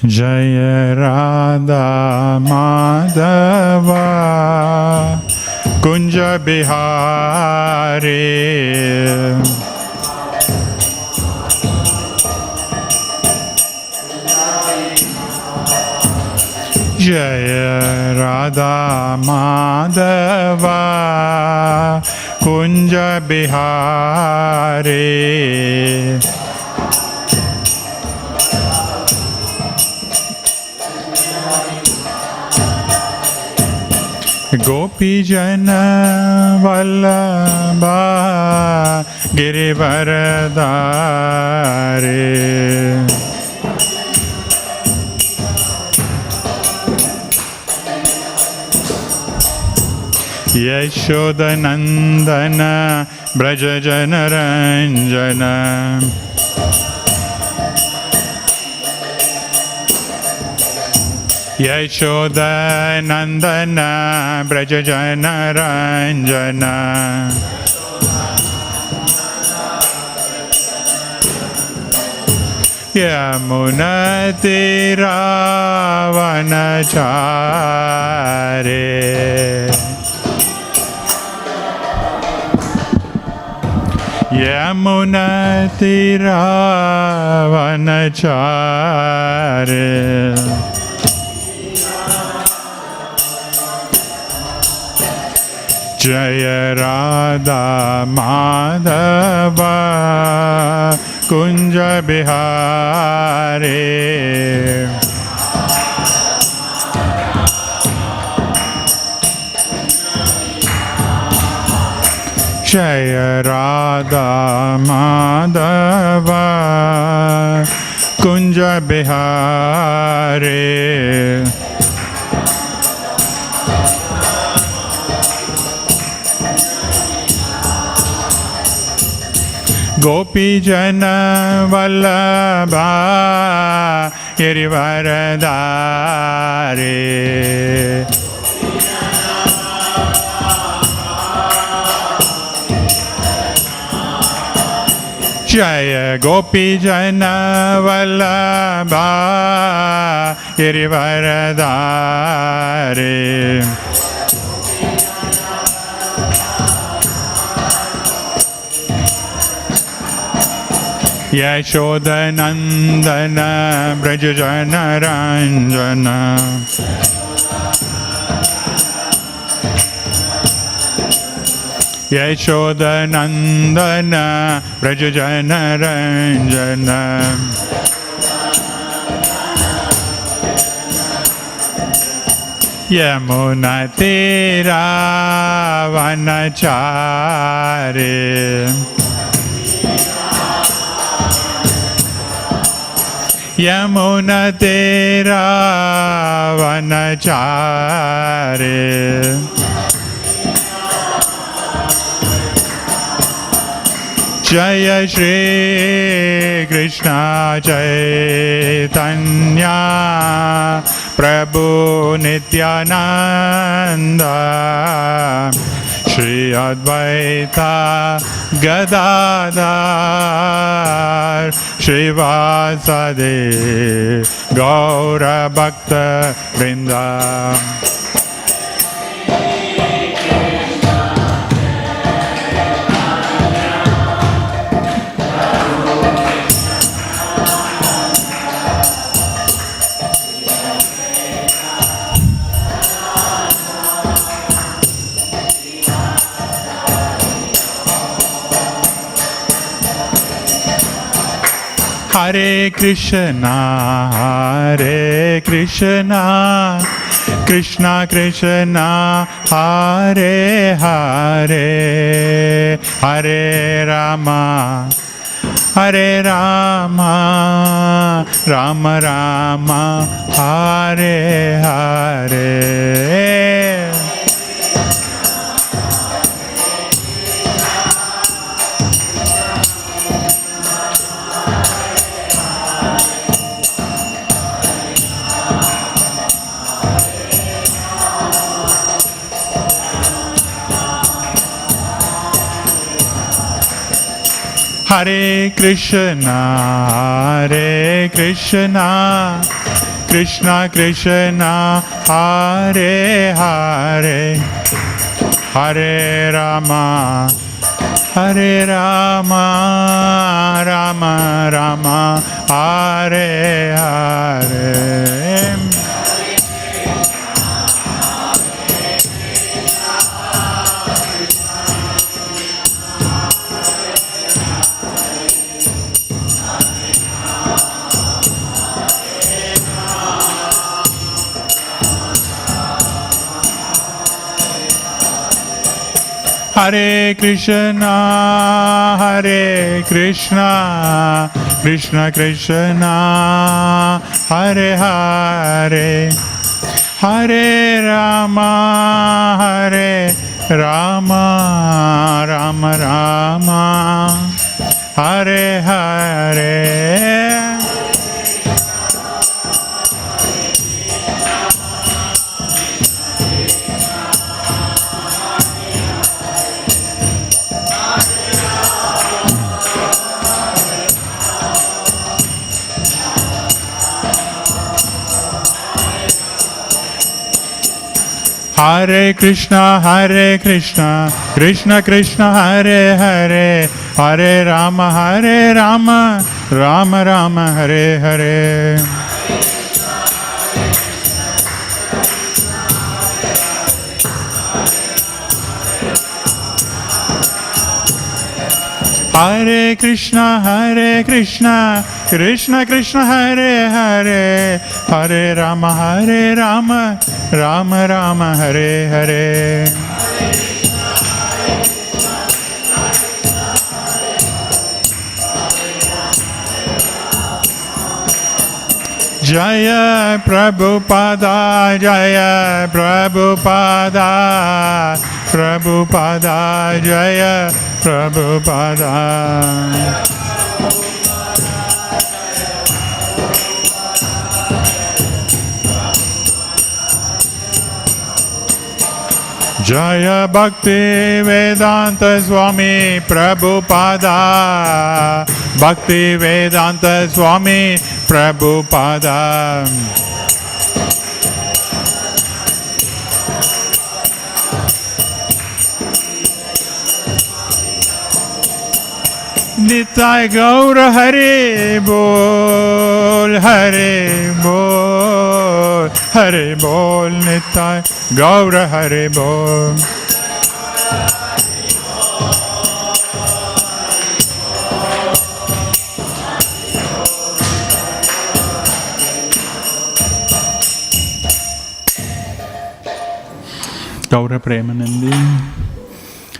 Jaya Radha Madhava Kunja Bihari Jaya Radha Madhava Kunja Bihari Gopi Jana Vallabha Girivaradhari Yashoda Nandana Braja Jana Ranjana Yashoda Nandana Braja Jana Ranjana Yamuna Tiravanachare Yamuna Tiravanachare Jaya Radha Madhava Kunja Bihari Jaya Radha Madhava Kunja Bihari Gopi Jana Vallabha Girivaradhari Jaya Gopi Jana Vallabha Girivaradhari Yashoda Nandana Braja Jana Ranjana Yashoda Nandana Braja Jana Ranjana Yamuna Tiravanachare Yamuna Tiravanachare Jaya Shri Krishna Chaitanya Prabhu Nityananda Shri Advaita Gadadhar Shri Vasade Gaura Bhakta Vrinda Hare Krishna, Krishna Krishna, Hare Hare, Hare Rama, Hare Rama, Rama Rama, Hare Hare. Hare Krishna, Hare Krishna, Krishna Krishna, Hare Hare, Hare Rama, Hare Rama, Rama Rama, Hare Hare. Hare Krishna, Hare Krishna, Krishna Krishna, Hare Hare, Hare Rama, Hare Rama, Rama Rama, Hare Hare. Hare Krishna, Krishna Krishna, Hare Hare, Hare Rama, Rama Rama, Hare Hare. Hare Krishna, Krishna Krishna, Hare Hare, Hare Rama, Rama Rama, Hare Hare. Jaya Prabhupada, Jaya Prabhupada, Prabhupada, Jaya Prabhupada. Jaya Bhaktivedanta Swami Prabhupada, Bhaktivedanta Swami Prabhupada. Nitai Gaura Hare Bol, Hare Bol, Hare Bol, Nitai Gaura Hare Bol. Gaura Premanandi.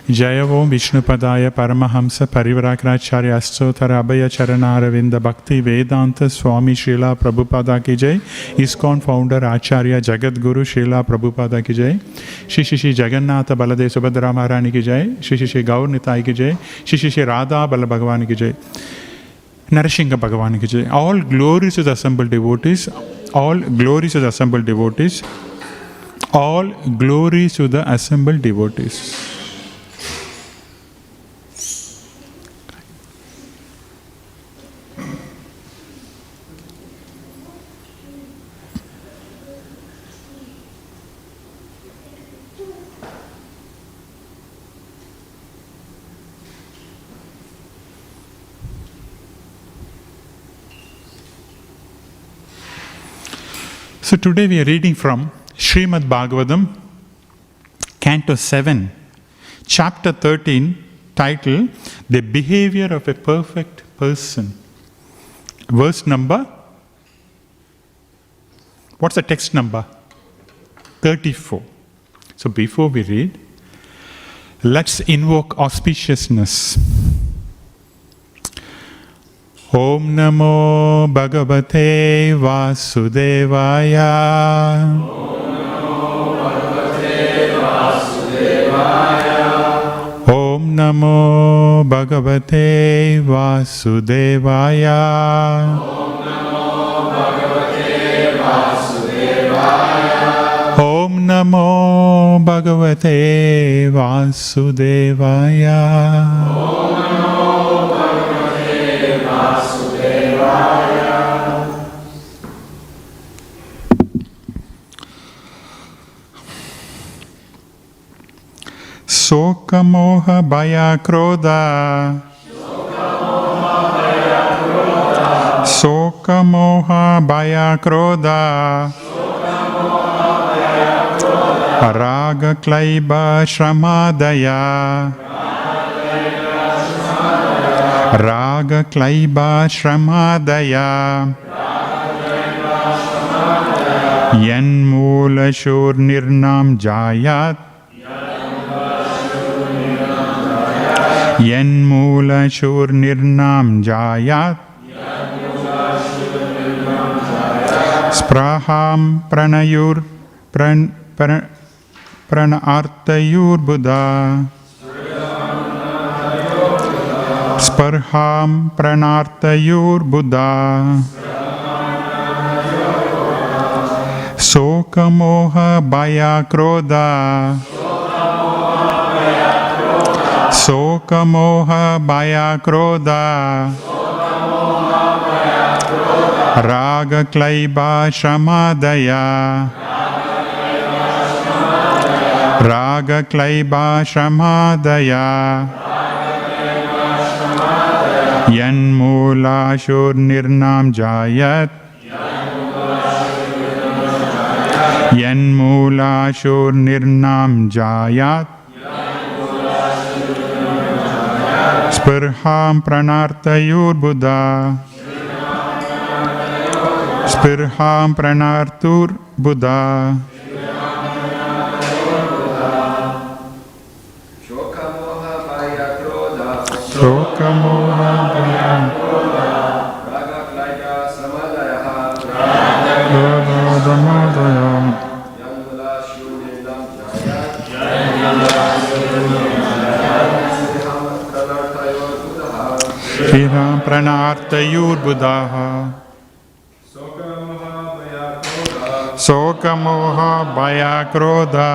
Jaya Om Vishnupadaya Paramahamsa Parivarakacharya Astotara Abhaya Charanaravinda Bhaktivedanta Swami Srila Prabhupada ki jai. ISKCON Founder-Acharya Jagat Guru Srila Prabhupada ki jai. Shri Shri Jagannatha Balade Subhadra Maharani ki jai. Shri Shri Gaur Nitai ki jai. Shri Shri Radha Bala Bhagavani ki jai. Narasingha Bhagavani ki jai. All glories to the assembled devotees. All glories to the assembled devotees. All glories to the assembled devotees. So today we are reading from Śrīmad Bhāgavatam, Canto 7, Chapter 13, title, The Behavior of a Perfect Person. Verse number, what's the text number? 34. So before we read, let's invoke auspiciousness. Om Namo Bhagavate Vasudevaya. Om Namo Bhagavate Vasudevaya. Om Namo Bhagavate Vasudevaya. Shoka moha bhaya krodha. Soka moha bhaya krodha. Raga klaiba shramadaya. Raga klaiba shramadaya. Yanmula shur nirnam jayat. Yanmula shur nirnam jayat. Spraham pranayur pranartayur buddha. Sparham pranartayur buddha. Soka moha bhaya krodha. Soka moha bhaya krodha. Raga klaiba shramadaya. Raga klaiba shramadaya. Yanmula shur nirnam jayat. Yanmula shur nirnam jayat. Spirham pranartayur buddha. Spirham pranartur buddha. Shoka moha bhaya krodha. Shoka moha bhaya krodha. Raga klaiba samadaya. Raga samadaya. Yanmula shur nirnam jayat. Spirham pranartayur buddha. Soka moha bhaya krodha.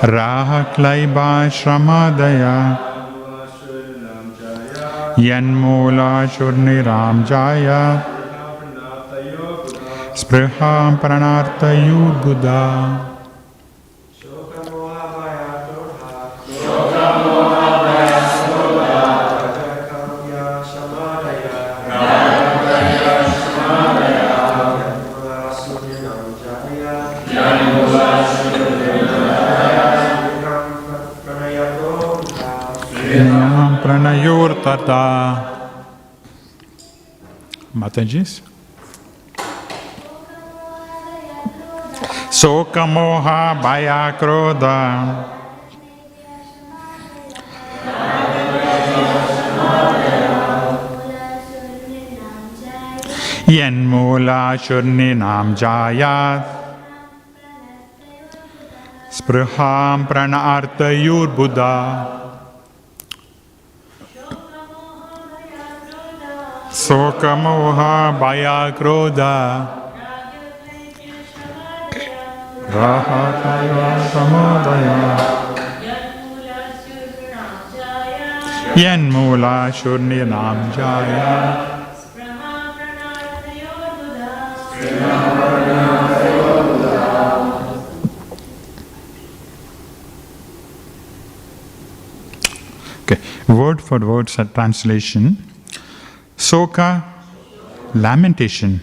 Raga klaiba shramadaya. Yanmula shurniram jaya. Spriham pranartayur buddha. Pranayur tata. Matajis. Soka moha bhaya krodha. Yanmula shurninam jayat. Spriham pranartayur buddha. Soka moha bhaya krodha. Raga klaiba samadaya. Yanmula shurninam jaya. Okay, word for word translation. Soka, lamentation.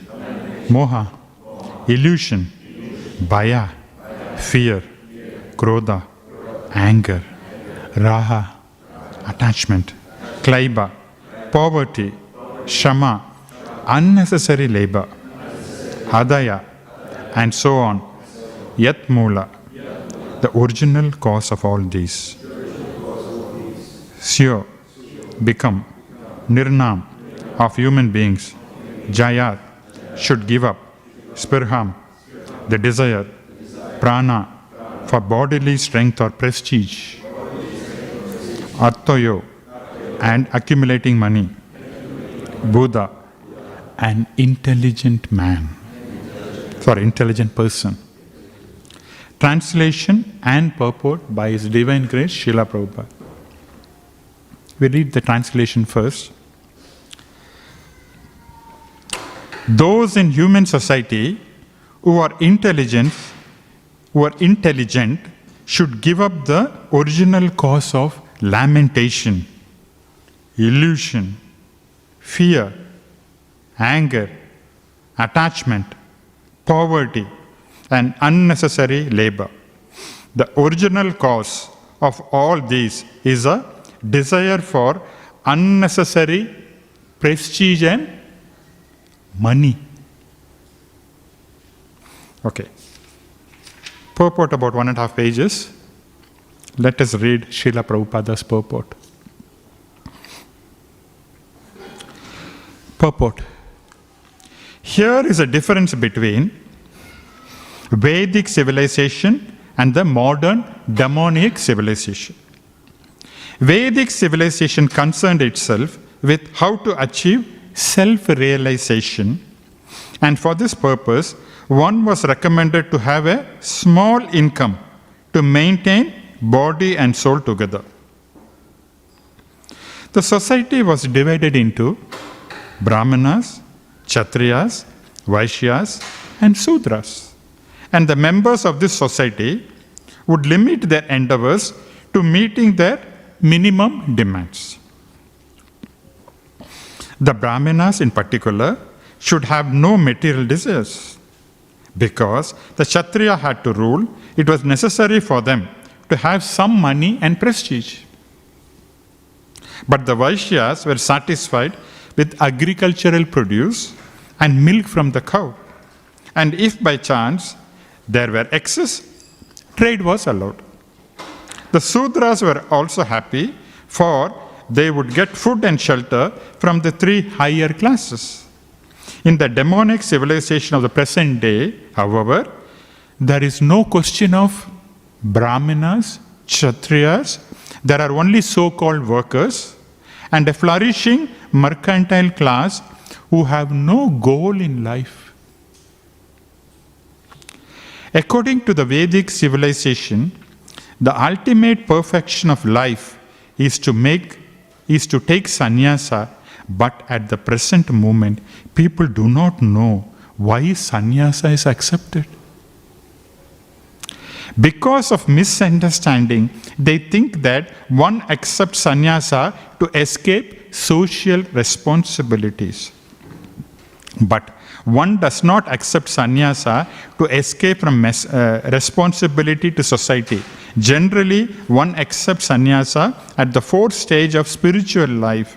Moha, illusion. Bhaya, fear. Krodha, anger. Raha, attachment. Klaiba, poverty. Shama, unnecessary labor. Adaya, and so on. Yat Mula, the original cause of all these. Syo, become. Nirnam, of human beings. Jayat, should give up. Spirham, the desire. Prana, for bodily strength or prestige. Arthoyo, and accumulating money. Buddha, an intelligent man. Intelligent person. Translation and purport by His Divine Grace, Srila Prabhupada. We read the translation first. Those in human society who are intelligent should give up the original cause of lamentation, illusion, fear, anger, attachment, poverty, and unnecessary labor. The original cause of all these is a desire for unnecessary prestige and money. Okay. Purport about 1.5 pages. Let us read Srila Prabhupada's purport. Purport. Here is a difference between Vedic civilization and the modern demonic civilization. Vedic civilization concerned itself with how to achieve self-realization, and for this purpose, one was recommended to have a small income to maintain body and soul together. The society was divided into Brahmanas, Kshatriyas, Vaishyas, and Sudras. And the members of this society would limit their endeavors to meeting their minimum demands. The Brahmanas in particular should have no material desires. Because the Kshatriya had to rule, it was necessary for them to have some money and prestige. But the Vaishyas were satisfied with agricultural produce and milk from the cow. And if by chance there were excess, trade was allowed. The Sudras were also happy, for they would get food and shelter from the 3 higher classes. In the demonic civilization of the present day, however, there is no question of Brahmanas, Kshatriyas. There are only so-called workers and a flourishing mercantile class who have no goal in life. According to the Vedic civilization, the ultimate perfection of life is to take sannyasa, but at the present moment, people do not know why sannyasa is accepted. Because of misunderstanding, they think that one accepts sannyasa to escape social responsibilities. But one does not accept sannyasa to escape from responsibility to society. Generally, one accepts sannyasa at the 4th stage of spiritual life.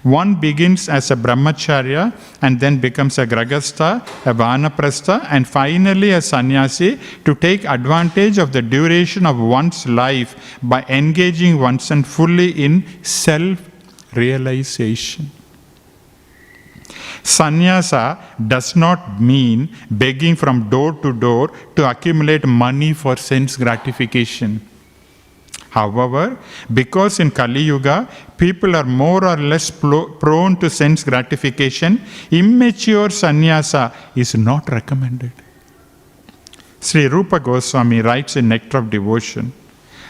One begins as a brahmacharya and then becomes a grahastha, a vanaprastha, and finally a sannyasi to take advantage of the duration of one's life by engaging oneself fully in self-realization. Sannyasa does not mean begging from door to door to accumulate money for sense gratification. However, because in Kali Yuga, people are more or less prone to sense gratification, immature sannyasa is not recommended. Sri Rupa Goswami writes in Nectar of Devotion,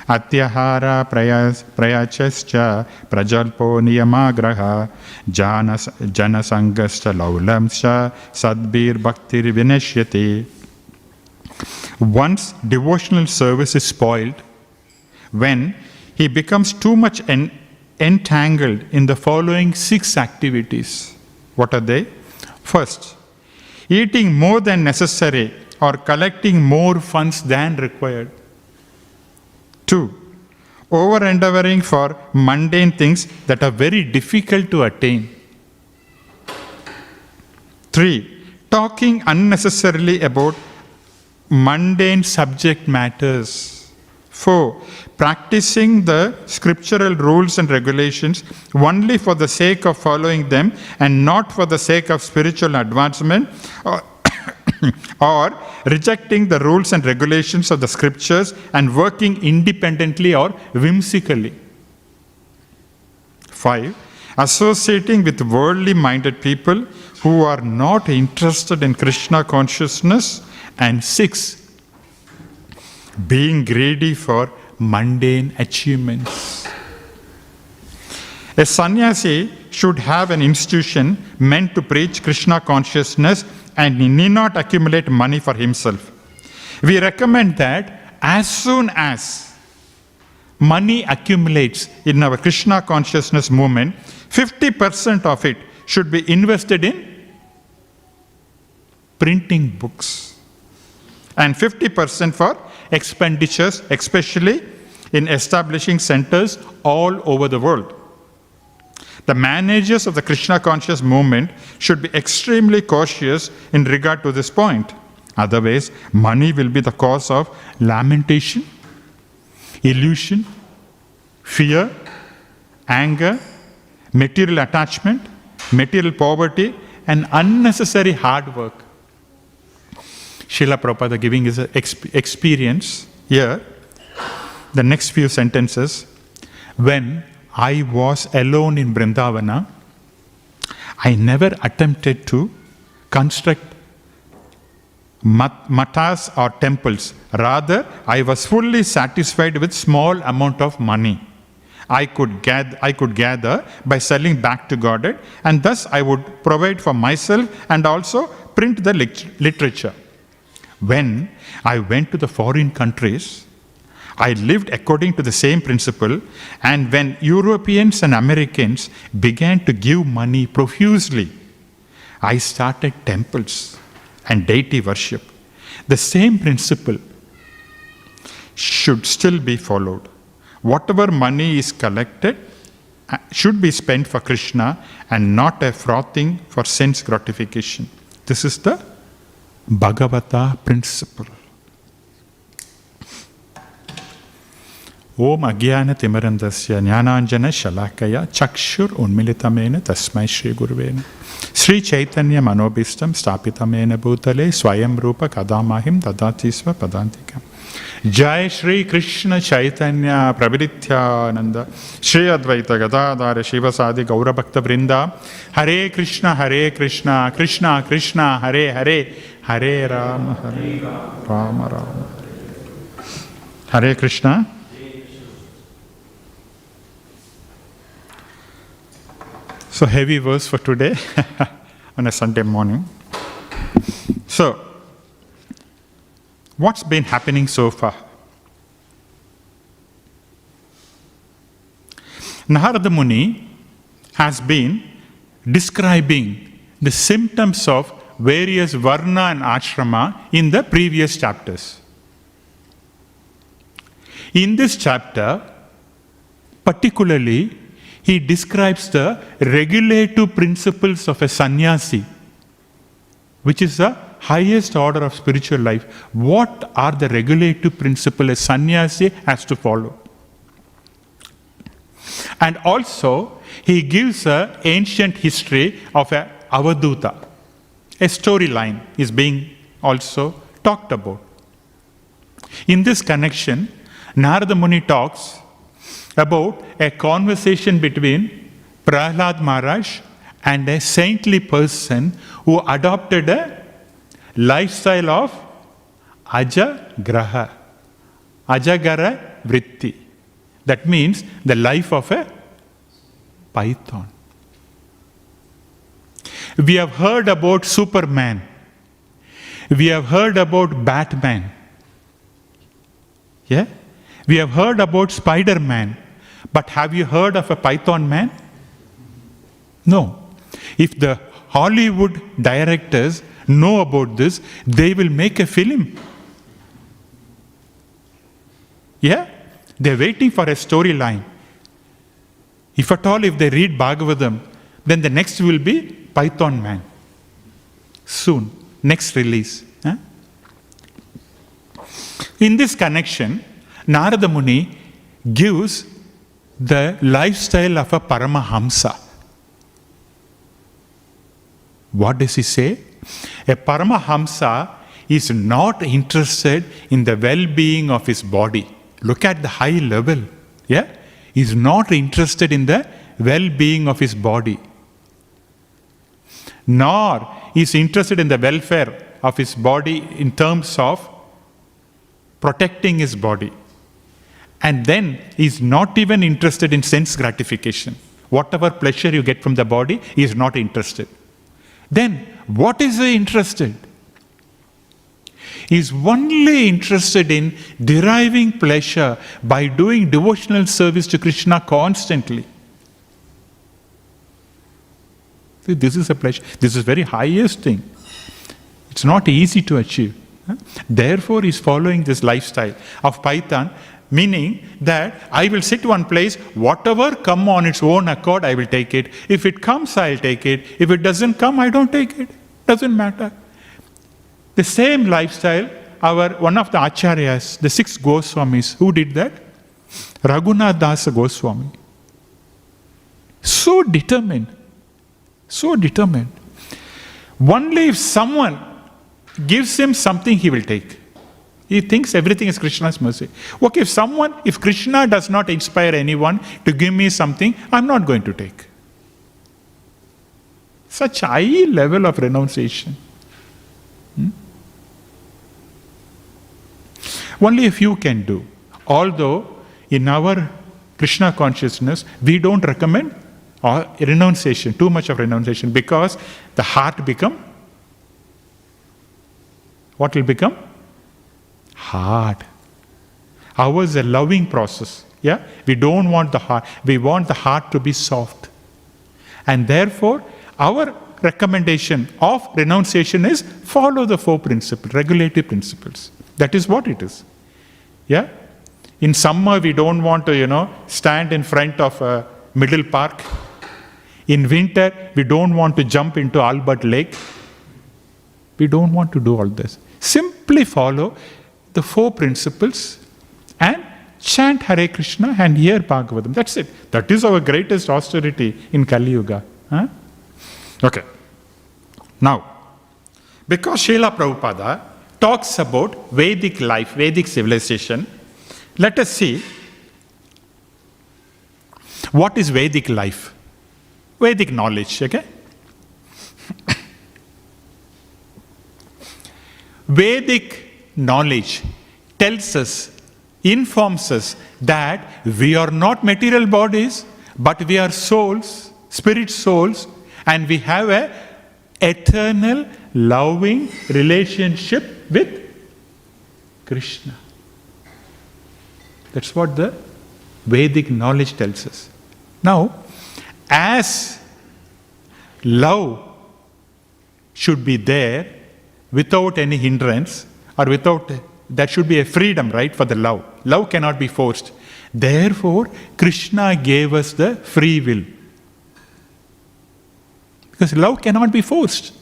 Atyahara prayachascha prajalpo niyamagraha janasangascha laulamscha sadbir bhaktir vinashyate. One's devotional service is spoiled when he becomes too much entangled in the following 6 activities. What are they? First, eating more than necessary or collecting more funds than required. 2, over-endeavoring for mundane things that are very difficult to attain. 3, talking unnecessarily about mundane subject matters. 4, practicing the scriptural rules and regulations only for the sake of following them and not for the sake of spiritual advancement, or rejecting the rules and regulations of the scriptures and working independently or whimsically. 5, associating with worldly minded people who are not interested in Krishna consciousness. And 6, being greedy for mundane achievements. A sannyasi should have an institution meant to preach Krishna consciousness and he need not accumulate money for himself. We recommend that as soon as money accumulates in our Krishna consciousness movement, 50% of it should be invested in printing books and 50% for expenditures, especially in establishing centers all over the world. The managers of the Krishna conscious movement should be extremely cautious in regard to this point. Otherwise, money will be the cause of lamentation, illusion, fear, anger, material attachment, material poverty, and unnecessary hard work. Srila Prabhupada giving his experience here, the next few sentences. When I was alone in Vrindavana, I never attempted to construct matas or temples. Rather, I was fully satisfied with small amount of money I could gather by selling back to Godhead, and thus I would provide for myself and also print the literature. When I went to the foreign countries, I lived according to the same principle, and when Europeans and Americans began to give money profusely, I started temples and deity worship. The same principle should still be followed. Whatever money is collected should be spent for Krishna and not a frothing for sense gratification. This is the Bhagavata principle. Om Agyana Timarandasya Jnananjana Shalakaya Chakshur Unmilitamena Tasmai Shri Guruvena Sri Chaitanya Manobhistam Stapitamena Bhutale Swayam Rupa Kadamahim Dadatisva Padantika. Jai Shri Krishna Chaitanya Prabhityananda Shri Advaita Gadadhara Shivasadi Gaura Bhakta Vrinda Hare Krishna Krishna Krishna Hare Hare Hare Rama Rama Rama Hare Krishna. So heavy verse for today on a Sunday morning. So, what's been happening so far? Narada Muni has been describing the symptoms of various varna and ashrama in the previous chapters. In this chapter, particularly, he describes the regulative principles of a sannyasi, which is the highest order of spiritual life. What are the regulative principles a sannyasi has to follow? And also, he gives an ancient history of a avaduta. A storyline is being also talked about. In this connection, Narada Muni talks about a conversation between Prahlad Maharaj and a saintly person who adopted a lifestyle of Ajagraha, Ajagara Vritti. That means the life of a python. We have heard about Superman. We have heard about Batman. Yeah? We have heard about Spider-Man. But have you heard of a Python man? No. If the Hollywood directors know about this, they will make a film. Yeah? They're waiting for a storyline. If at all, if they read Bhagavatam, then the next will be Python man. Soon. Next release. Huh? In this connection, Narada Muni gives the lifestyle of a paramahamsa. What does he say? A paramahamsa is not interested in the well-being of his body. Look at the high level. Yeah? He is not interested in the well-being of his body. Nor is interested in the welfare of his body in terms of protecting his body. And then he is not even interested in sense gratification. Whatever pleasure you get from the body, he is not interested. Then, what is he interested? is only interested in deriving pleasure by doing devotional service to Krishna constantly. See, this is a pleasure. This is very highest thing. It's not easy to achieve. Therefore, he is following this lifestyle of Python, meaning that I will sit one place, whatever come on its own accord, I will take it. If it comes, I'll take it. If it doesn't come, I don't take it. Doesn't matter. The same lifestyle, one of the Acharyas, the 6 Goswamis, who did that? Raghunath Dasa Goswami. So determined. So determined. Only if someone gives him something, he will take. He thinks everything is Krishna's mercy. Okay, if Krishna does not inspire anyone to give me something, I'm not going to take. Such high level of renunciation. Only a few can do. Although in our Krishna consciousness, we don't recommend renunciation, too much of renunciation, because the heart become, what will become? Hard. Ours is a loving process. Yeah? We don't want the heart. We want the heart to be soft. And therefore, our recommendation of renunciation is follow the 4 principles, regulative principles. That is what it is. Yeah? In summer, we don't want to, stand in front of a middle park. In winter, we don't want to jump into Albert Lake. We don't want to do all this. Simply follow the 4 principles and chant Hare Krishna and hear Bhagavatam. That's it. That is our greatest austerity in Kali Yuga. Huh? Okay. Now, because Srila Prabhupada talks about Vedic life, Vedic civilization, let us see what is Vedic life. Vedic knowledge, okay? Vedic knowledge tells us, informs us that we are not material bodies, but we are souls, spirit souls, and we have an eternal, loving relationship with Krishna. That's what the Vedic knowledge tells us. Now, as love should be there without any hindrance, or there should be a freedom, right, for the love. Love cannot be forced. Therefore, Krishna gave us the free will. Because love cannot be forced.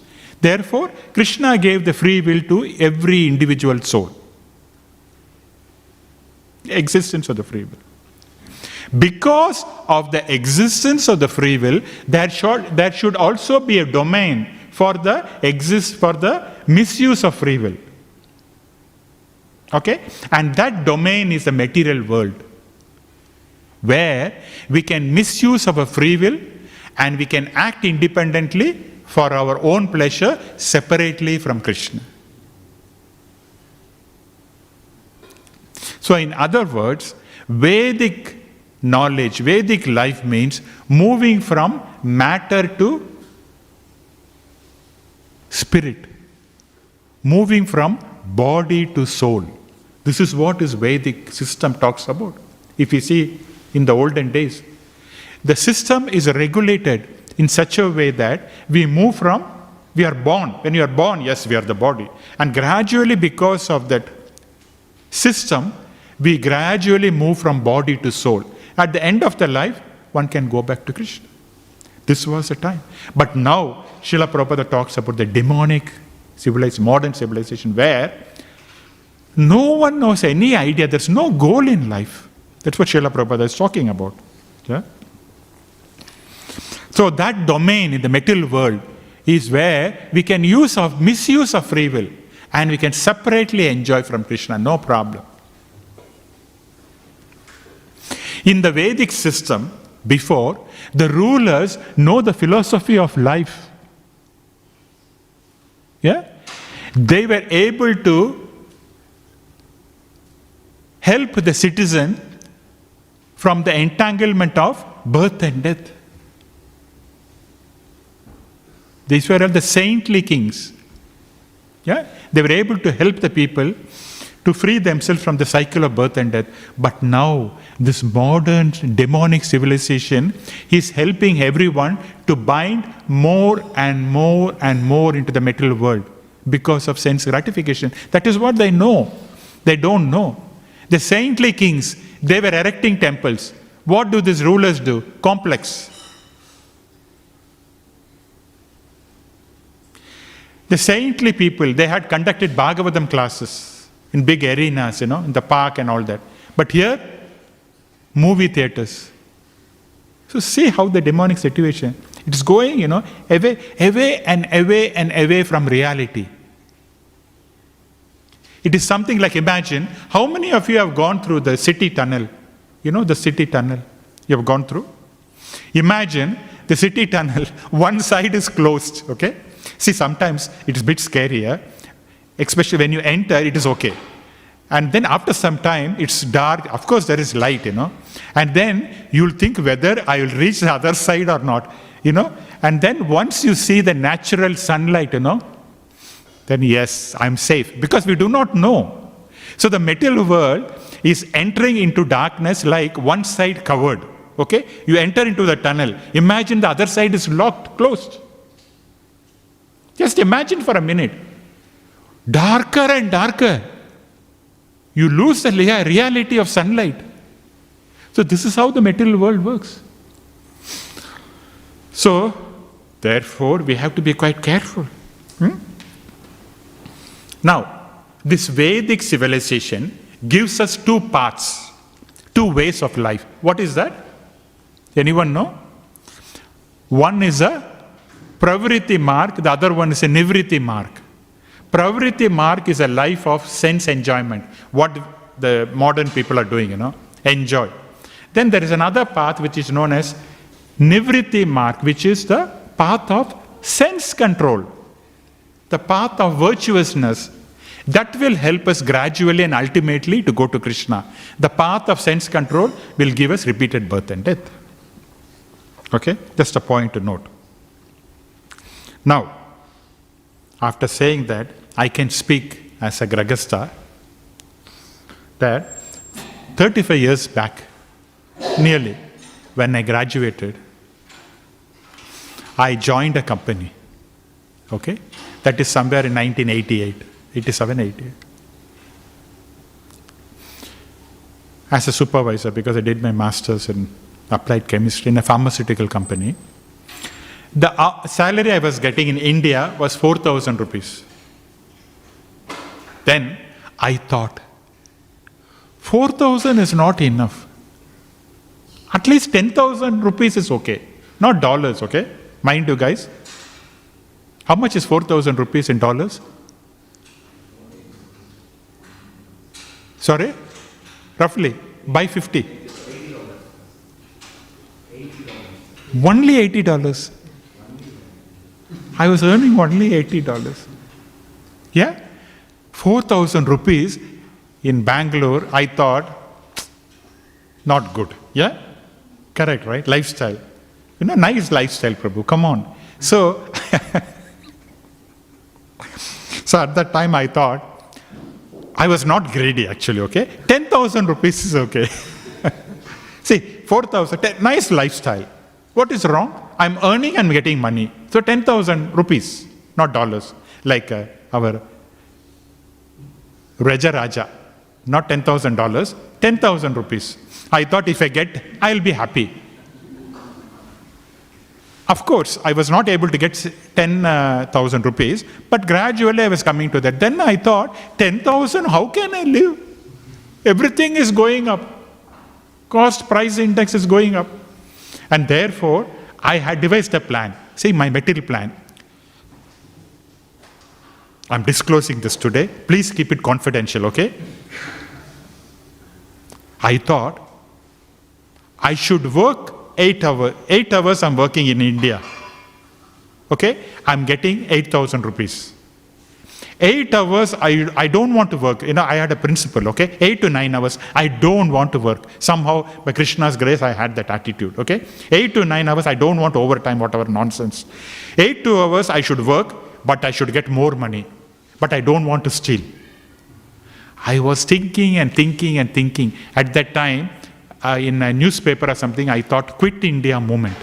Therefore, Krishna gave the free will to every individual soul. The existence of the free will. Because of the existence of the free will, there should also be a domain for the misuse of free will. Okay? And that domain is the material world, where we can misuse our free will and we can act independently for our own pleasure separately from Krishna. So in other words, Vedic knowledge, Vedic life means moving from matter to spirit, moving from body to soul. This is what this Vedic system talks about. If you see in the olden days, the system is regulated in such a way that we move from, we are born. When you are born, yes, we are the body. And gradually, because of that system, we gradually move from body to soul. At the end of the life, one can go back to Krishna. This was the time. But now, Srila Prabhupada talks about the demonic modern civilization, where no one knows any idea. There's no goal in life. That's what Srila Prabhupada is talking about. Yeah? So that domain in the material world is where we can misuse of free will, and we can separately enjoy from Krishna, no problem. In the Vedic system, before, the rulers know the philosophy of life. Yeah? They were able to help the citizen from the entanglement of birth and death. These were all the saintly kings. Yeah? They were able to help the people to free themselves from the cycle of birth and death. But now, this modern demonic civilization is helping everyone to bind more and more and more into the material world because of sense gratification. That is what they know. They don't know. The saintly kings, they were erecting temples. What do these rulers do? Complex. The saintly people, they had conducted Bhagavatam classes in big arenas, in the park and all that. But here, movie theaters. So see how the demonic situation, it is going, away and away and away from reality. It is something like, imagine, how many of you have gone through the city tunnel? The city tunnel you have gone through? Imagine the city tunnel, one side is closed, okay? See, sometimes it is a bit scary, especially when you enter, it is okay. And then after some time, it's dark. Of course, there is light, And then you'll think whether I will reach the other side or not, And then once you see the natural sunlight, then yes, I'm safe. Because we do not know. So the material world is entering into darkness like one side covered, okay? You enter into the tunnel. Imagine the other side is locked, closed. Just imagine for a minute. Darker and darker. You lose the reality of sunlight. So this is how the material world works. So, therefore, we have to be quite careful. Now, this Vedic civilization gives us two paths, two ways of life. What is that? Anyone know? One is a Pravritti mark, the other one is a Nivritti mark. Pravritti mark is a life of sense enjoyment, what the modern people are doing, enjoy. Then there is another path which is known as Nivritti mark, which is the path of sense control, the path of virtuousness. That will help us gradually and ultimately to go to Krishna. The path of sense control will give us repeated birth and death. Okay, just a point to note. Now, after saying that, I can speak as a Grahastha that 35 years back, nearly, when I graduated, I joined a company. Okay? That is somewhere in 1988, 87, 88. As a supervisor, because I did my master's in applied chemistry in a pharmaceutical company. The salary I was getting in India was 4,000 rupees. Then I thought, 4,000 is not enough. At least 10,000 rupees is okay. Not dollars, okay? Mind you guys. How much is 4,000 rupees in dollars? Sorry? Roughly. By 50. Only $80. I was earning only $80. Yeah? 4,000 rupees in Bangalore, I thought, not good. Yeah? Correct, right? Lifestyle. Nice lifestyle, Prabhu. Come on. So at that time I thought, I was not greedy actually, okay? 10,000 rupees is okay. See, 4,000, nice lifestyle. What is wrong? I'm earning and getting money. So 10,000 rupees, not dollars, like our Raja Raja. Not $10,000, 10,000 rupees. I thought if I get, I'll be happy. Of course, I was not able to get 10,000 rupees, but gradually I was coming to that. Then I thought, 10,000, how can I live? Everything is going up. Cost price index is going up. And therefore, I had devised a plan. See, my material plan. I'm disclosing this today. Please keep it confidential, okay? I thought I should work 8 hours. 8 hours I'm working in India. Okay? I'm getting 8,000 rupees. 8 hours, I don't want to work. I had a principle, okay? 8 to 9 hours, I don't want to work. Somehow, by Krishna's grace, I had that attitude, okay? 8 to 9 hours, I don't want overtime, whatever nonsense. 8 to hours, I should work, but I should get more money. but I don't want to steal. I was thinking and thinking and thinking. At that time, in a newspaper or something, I thought, Quit India movement.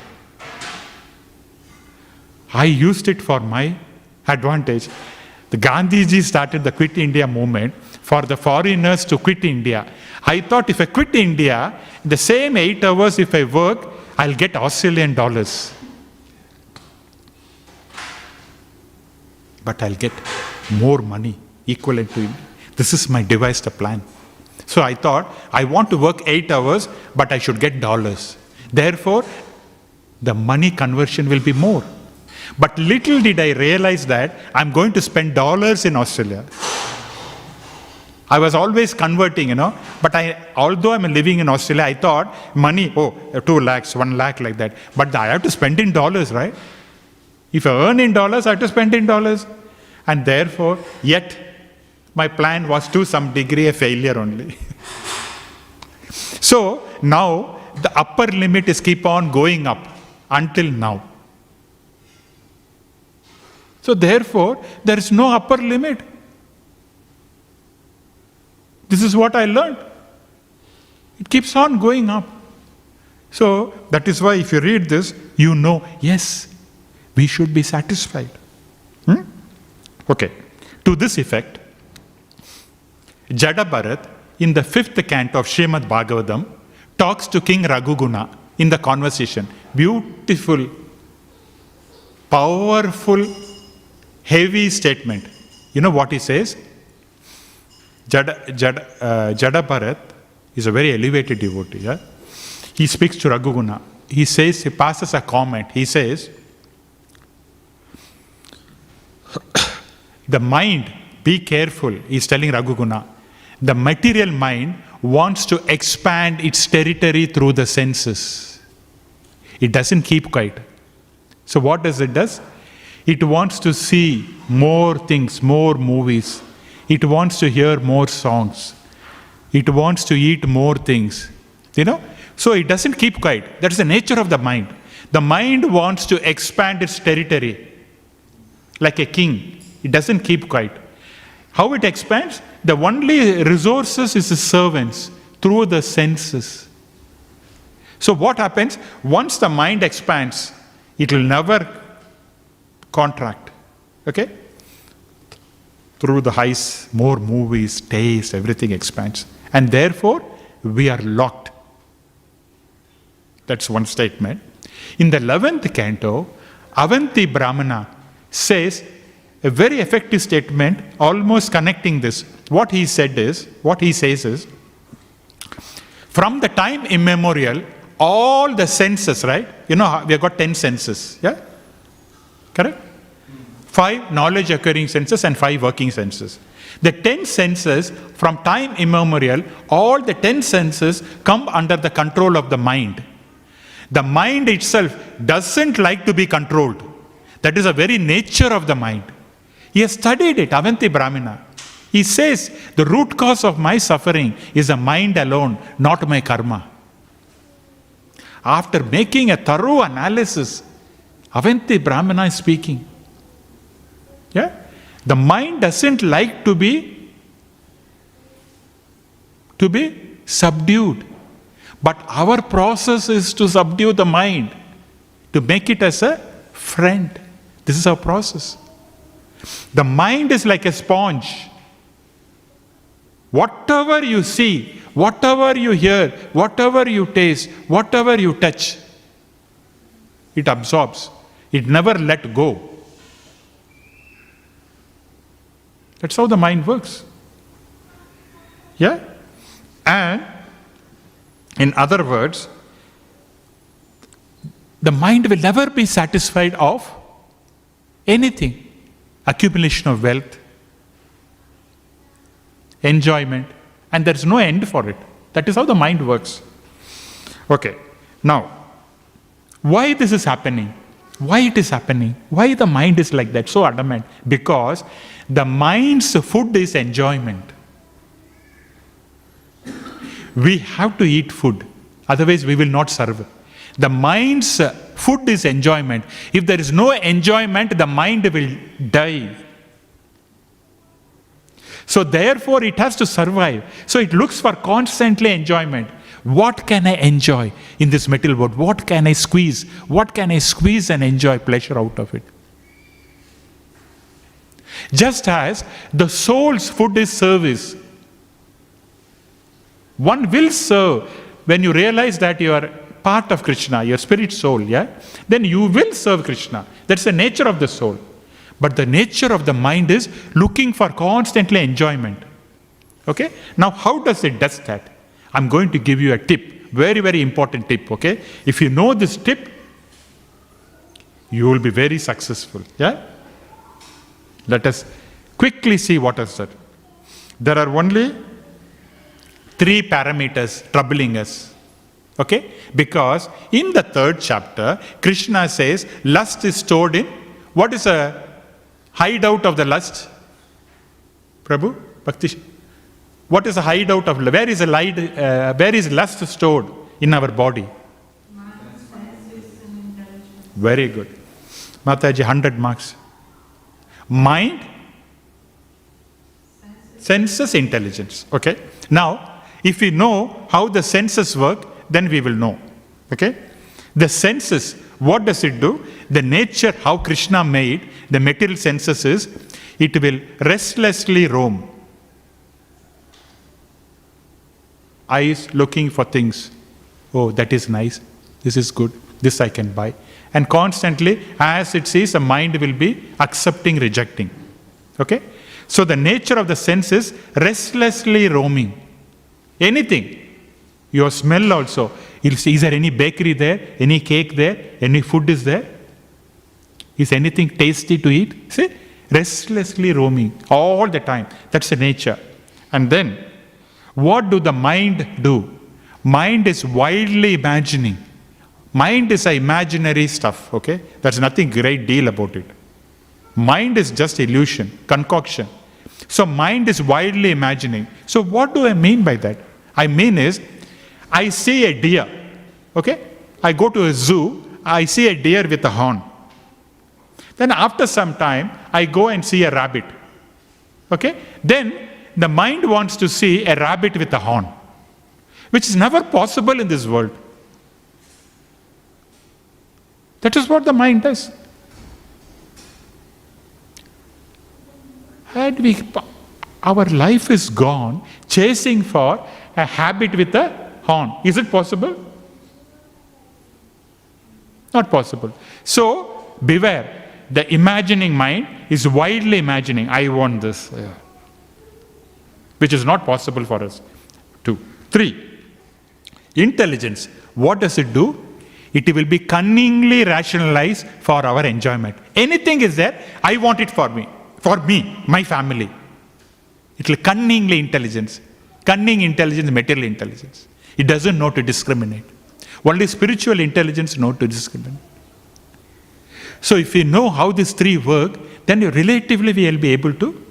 I used it for my advantage. The Gandhiji started the Quit India movement for the foreigners to quit India. I thought if I quit India, the same 8 hours if I work, I'll get Australian dollars. But I'll get more money equivalent to India. This is my devised plan. So I thought, I want to work 8 hours, but I should get dollars. Therefore, the money conversion will be more. But little did I realize that I'm going to spend dollars in Australia. I was always converting, but although I'm living in Australia, I thought money, 2 lakhs, 1 lakh like that. But I have to spend in dollars, right? If I earn in dollars, I have to spend in dollars. And therefore, yet, my plan was to some degree a failure only. So, now, the upper limit is keep on going up until now. So therefore, there is no upper limit. This is what I learned. It keeps on going up. So that is why if you read this, yes, we should be satisfied. Okay. To this effect, Jada Bharat in the 5th canto of Śrīmad Bhāgavatam talks to King Raghuguna in the conversation. Beautiful, powerful, heavy statement. You know what he says? Jada Bharat is a very elevated devotee. Yeah? He speaks to Raghuguna. He passes a comment. He says, the mind, be careful, he's telling Raghuguna. The material mind wants to expand its territory through the senses. It doesn't keep quiet. So what does it do? It wants to see more things, more movies. It wants to hear more songs. It wants to eat more things. So it doesn't keep quiet. That's the nature of the mind. The mind wants to expand its territory. Like a king. It doesn't keep quiet. How it expands? The only resources is the servants through the senses. So what happens? Once the mind expands, it will never contract. Okay? Through the eyes, more movies, taste, everything expands. And therefore, we are locked. That's one statement. In the 11th canto, Avanti Brahmana says a very effective statement, almost connecting this. What he says is, from the time immemorial, all the senses, right? We have got 10 senses, yeah? Correct? 5 knowledge acquiring senses and 5 working senses. The 10 senses, from time immemorial, all the 10 senses come under the control of the mind. The mind itself doesn't like to be controlled. That is the very nature of the mind. He has studied it, Avanti Brahmana. He says, the root cause of my suffering is the mind alone, not my karma. After making a thorough analysis, Avanti Brahmana is speaking. Yeah? The mind doesn't like to be subdued. But our process is to subdue the mind, to make it as a friend. This is our process. The mind is like a sponge. Whatever you see, whatever you hear, whatever you taste, whatever you touch, it absorbs. It never let go. That's how the mind works. Yeah? And in other words, the mind will never be satisfied of anything. Accumulation of wealth, enjoyment, and there is no end for it. That is how the mind works. Okay, now, why this is happening? Why it is happening? Why the mind is like that, so adamant? Because the mind's food is enjoyment. We have to eat food, otherwise we will not serve. The mind's food is enjoyment. If there is no enjoyment, the mind will die. So therefore it has to survive. So it looks for constantly enjoyment. What can I enjoy in this material world? What can I squeeze? What can I squeeze and enjoy pleasure out of it? Just as the soul's food is service. One will serve when you realize that you are part of Krishna, your spirit soul, yeah? Then you will serve Krishna. That's the nature of the soul. But the nature of the mind is looking for constantly enjoyment. Okay? Now how does it does that? I'm going to give you a tip. Very, very important tip, okay? If you know this tip, you will be very successful. Yeah? Let us quickly see what is that. There are only 3 parameters troubling us. Okay? Because in the 3rd chapter, Krishna says lust is stored in, what is a hideout of the lust? Prabhu? Bhakti? What is a hideout of, where is lust stored in our body? Very good. Mataji, 100 marks. Mind, senses, intelligence. Okay? Now, if we know how the senses work, then we will know. Okay? The senses, what does it do? The nature, how Krishna made the material senses is, it will restlessly roam. Eyes looking for things. Oh, that is nice. This is good. This I can buy. And constantly, as it sees, the mind will be accepting, rejecting. Okay? So the nature of the sense is restlessly roaming. Anything. Your smell also. You'll see, is there any bakery there? Any cake there? Any food is there? Is anything tasty to eat? See? Restlessly roaming all the time. That's the nature. And then, what do the mind do? Mind is wildly imagining. Mind is an imaginary stuff, okay? There's nothing great deal about it. Mind is just illusion, concoction. So mind is wildly imagining. So what do I mean by that? I mean is, I see a deer, okay? I go to a zoo, I see a deer with a horn. Then after some time, I go and see a rabbit, okay? Then the mind wants to see a rabbit with a horn, which is never possible in this world. That is what the mind does. And our life is gone chasing for a rabbit with a horn. Is it possible? Not possible. So, beware. The imagining mind is wildly imagining. I want this. Yeah. Which is not possible for us. 2. 3. Intelligence. What does it do? It will be cunningly rationalized for our enjoyment. Anything is there, I want it for me, my family. It will cunningly intelligence. Cunning intelligence, material intelligence. It doesn't know to discriminate. Only spiritual intelligence knows to discriminate. So if we know how these 3 work, then relatively we will be able to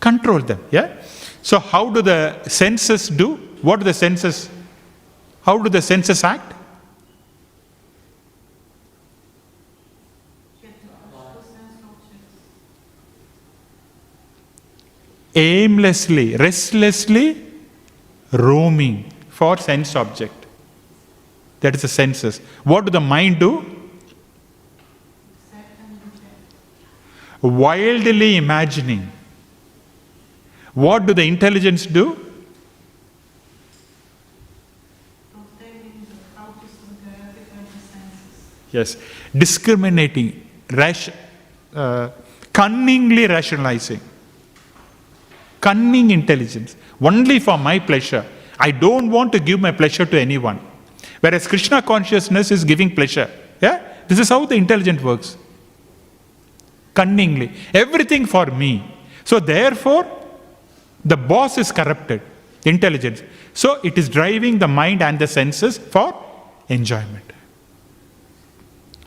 control them. Yeah? So how do the senses do? What do the senses? How do the senses act? Aimlessly, restlessly roaming for sense object. That is the senses. What do the mind do? Wildly imagining. What do the intelligence do? Yes, discriminating, cunningly rationalizing. Cunning intelligence, only for my pleasure. I don't want to give my pleasure to anyone. Whereas Krishna consciousness is giving pleasure. Yeah? This is how the intelligence works. Cunningly. Everything for me. So therefore, the boss is corrupted. Intelligence. So it is driving the mind and the senses for enjoyment.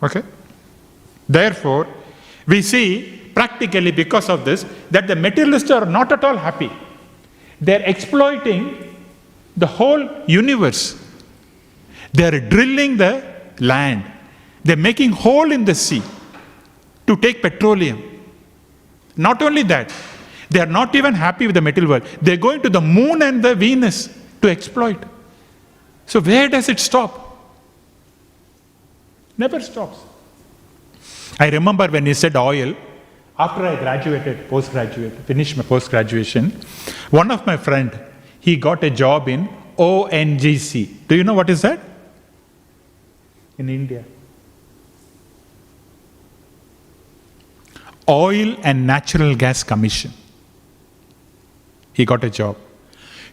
Okay? Therefore, we see practically because of this, that the materialists are not at all happy. They are exploiting the whole universe. They are drilling the land. They are making hole in the sea to take petroleum. Not only that, They are not even happy with the material world. They're going to the moon and the Venus to exploit. So where does it stop? Never stops. I remember when he said oil, after I finished my post-graduation, one of my friend, he got a job in ONGC. Do you know what is that? In India. Oil and Natural Gas Commission. He got a job.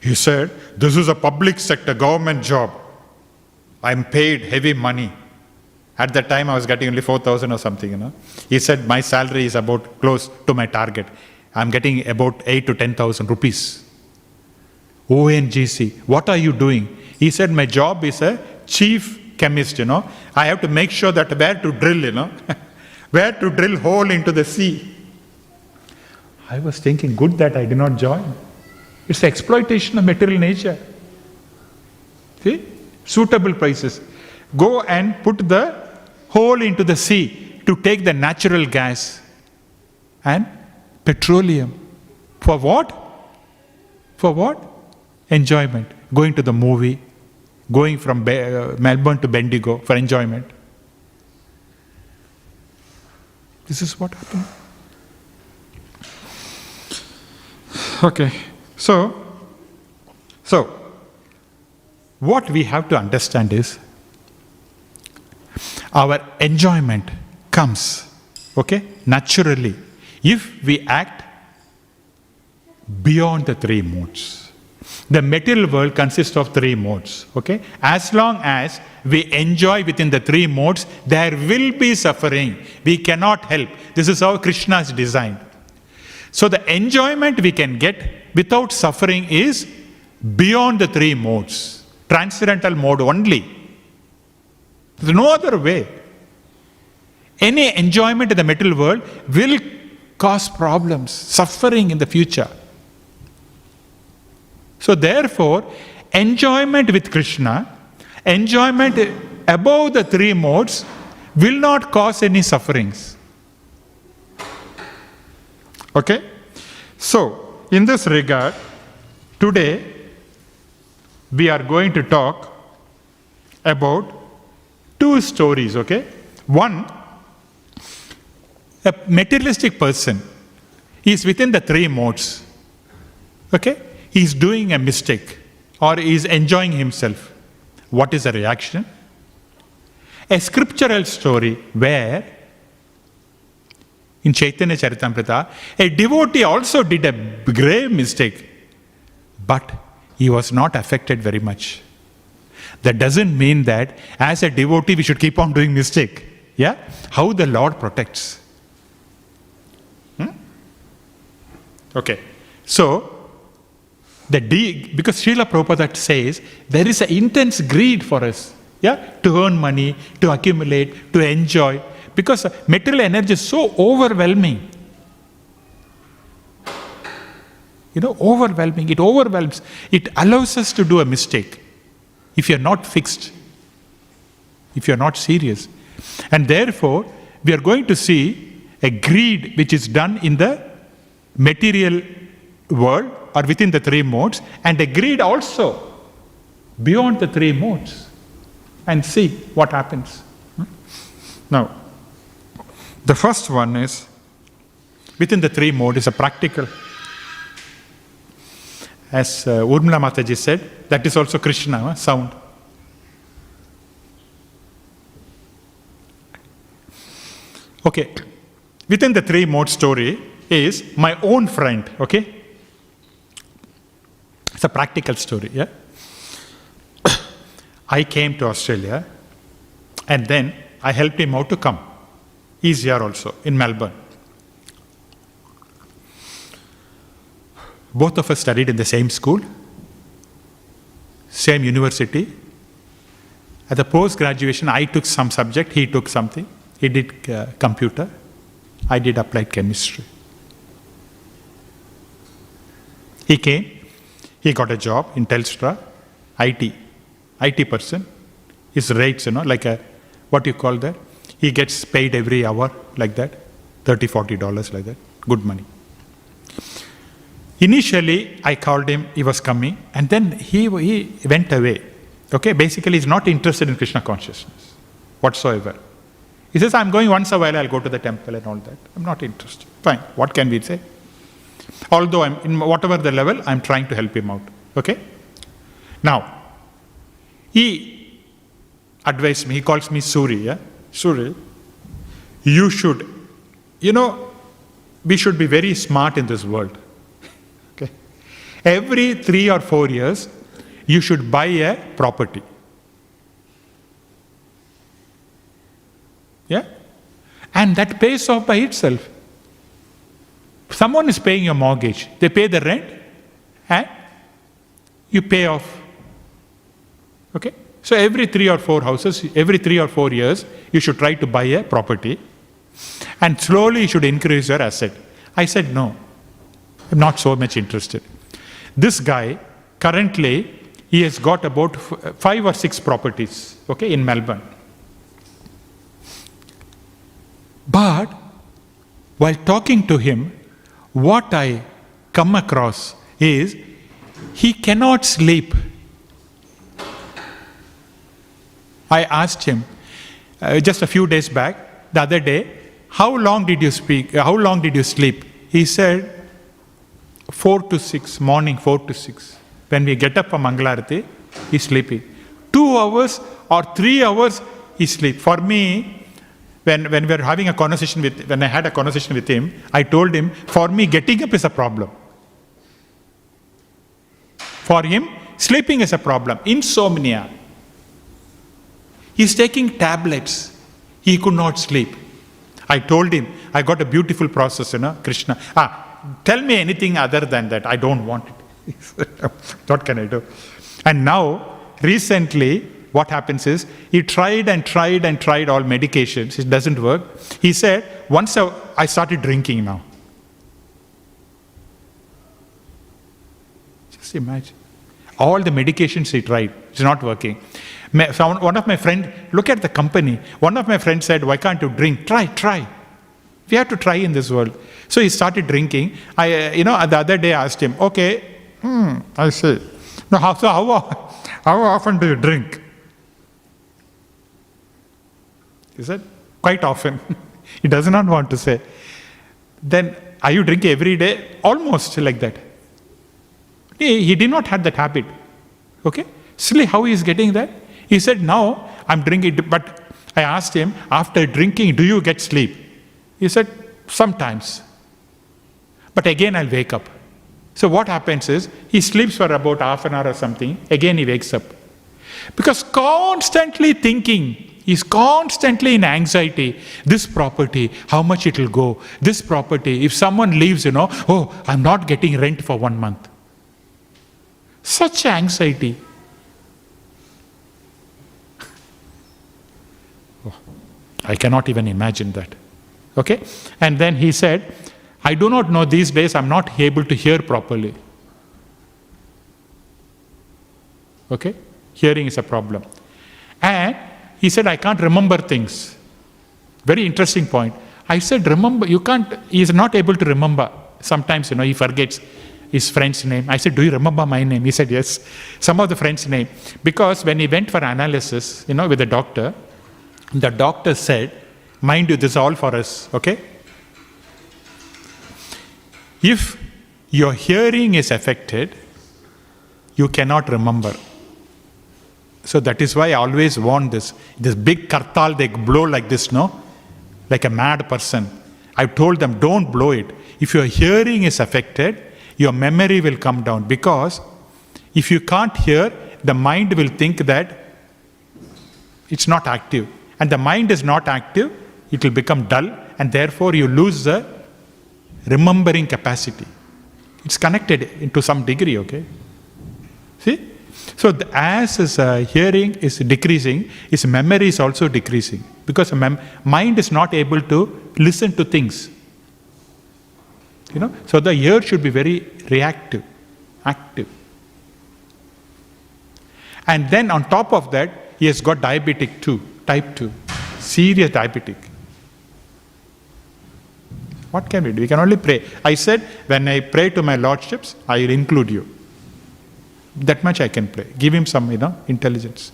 He said, this is a public sector government job. I'm paid heavy money. At that time I was getting only 4,000 or something, He said, my salary is about close to my target. I'm getting about 8 to 10,000 rupees. ONGC, what are you doing? He said, my job is a chief chemist, I have to make sure that where to drill, where to drill hole into the sea. I was thinking, good that I did not join. It's the exploitation of material nature. See? Suitable prices. Go and put the hole into the sea to take the natural gas and petroleum. For what? For what? Enjoyment. Going to the movie, going from Melbourne to Bendigo for enjoyment. This is what happened. Okay. So, what we have to understand is, our enjoyment comes, naturally, if we act beyond the three modes. The material world consists of three modes, As long as we enjoy within the three modes, there will be suffering. We cannot help. This is how Krishna is designed. So the enjoyment we can get without suffering is beyond the three modes. Transcendental mode only. There's no other way. Any enjoyment in the material world will cause problems, suffering in the future. So therefore, enjoyment with Krishna, enjoyment above the three modes will not cause any sufferings. Okay? So, in this regard, today we are going to talk about two stories, One, a materialistic person is within the three modes, He is doing a mistake or he is enjoying himself. What is the reaction? A scriptural story where in Chaitanya Charitamrita, a devotee also did a grave mistake, but he was not affected very much. That doesn't mean that as a devotee we should keep on doing mistake. How the Lord protects. Okay. So, because Srila Prabhupada says there is an intense greed for us, to earn money, to accumulate, to enjoy, because material energy is so overwhelming. Overwhelming. It overwhelms. It allows us to do a mistake if you're not fixed, if you're not serious. And therefore, we are going to see a greed which is done in the material world or within the three modes, and a greed also beyond the three modes, and see what happens. Now, the first one is within the three modes is a practical. As Urmila Mataji said, that is also Krishna, sound. Okay, within the three mode story is my own friend, It's a practical story, I came to Australia and then I helped him out to come. He's here also, in Melbourne. Both of us studied in the same school, same university. At the post-graduation, I took some subject, he took something. He did computer, I did applied chemistry. He came, he got a job in Telstra, IT person. His rates, like what you call that? He gets paid every hour like that, $30, $40 like that, good money. Initially, I called him, he was coming, and then he went away. Okay, basically he's not interested in Krishna consciousness whatsoever. He says, I'm going once a while, I'll go to the temple and all that. I'm not interested. Fine, what can we say? Although I'm in whatever the level, I'm trying to help him out. Okay? Now, he advised me, he calls me Surya. Surya, you should, we should be very smart in this world. Okay? Every 3 or 4 years, you should buy a property. Yeah? And that pays off by itself. Someone is paying your mortgage. They pay the rent and you pay off. Okay? So every 3 or 4 houses, every 3 or 4 years, you should try to buy a property. And slowly you should increase your asset. I said, no, I'm not so much interested. This guy, currently, he has got about 5 or 6 properties, okay, in Melbourne. But while talking to him, what I come across is he cannot sleep. I asked him just a few days back, the other day, how long did you sleep? He said 4 to 6, morning 4 to 6. When we get up for Mangalarati, he's sleeping. 2 hours or 3 hours, he sleeps. For me, when we were having a conversation when I had a conversation with him, I told him, for me, getting up is a problem. For him, sleeping is a problem. Insomnia. He's taking tablets. He could not sleep. I told him, I got a beautiful process, Krishna. Tell me anything other than that. I don't want it. What can I do? And now, recently, what happens is, he tried all medications. It doesn't work. He said, once I started drinking now. Just imagine. All the medications he tried, it's not working. One of my friends, look at the company. One of my friends said, why can't you drink? Try. We have to try in this world. So he started drinking. The other day I asked him, okay, I say, no, how often do you drink? He said, quite often. He does not want to say. Then, are you drinking every day? Almost like that. He did not have that habit. Okay? Still, how he is getting that? He said, now I'm drinking, but I asked him, after drinking, do you get sleep? He said, sometimes. But again, I'll wake up. So what happens is, he sleeps for about half an hour or something, again he wakes up. Because constantly thinking, he's constantly in anxiety. This property, how much it will go? This property, if someone leaves, oh, I'm not getting rent for 1 month. Such anxiety. Oh, I cannot even imagine that. Okay? And then he said, I do not know, these days I'm not able to hear properly. Okay? Hearing is a problem. And he said, I can't remember things. Very interesting point. I said, remember, you can't, he is not able to remember. Sometimes, he forgets his friend's name. I said, do you remember my name? He said, yes. Some of the friend's name. Because when he went for analysis, with the doctor said, mind you, this is all for us, okay? If your hearing is affected, you cannot remember. So that is why I always warn this big kartal, they blow like this, like a mad person. I've told them, don't blow it. If your hearing is affected, your memory will come down, because if you can't hear, the mind will think that it's not active. And the mind is not active, it will become dull, and therefore you lose the remembering capacity. It's connected to some degree, okay? See? So as his hearing is decreasing, his memory is also decreasing, because the mind is not able to listen to things. So the ear should be very reactive, active. And then on top of that, he has got diabetic too, type 2, serious diabetic. What can we do? We can only pray. I said, when I pray to my lordships, I will include you. That much I can pray. Give him some, intelligence.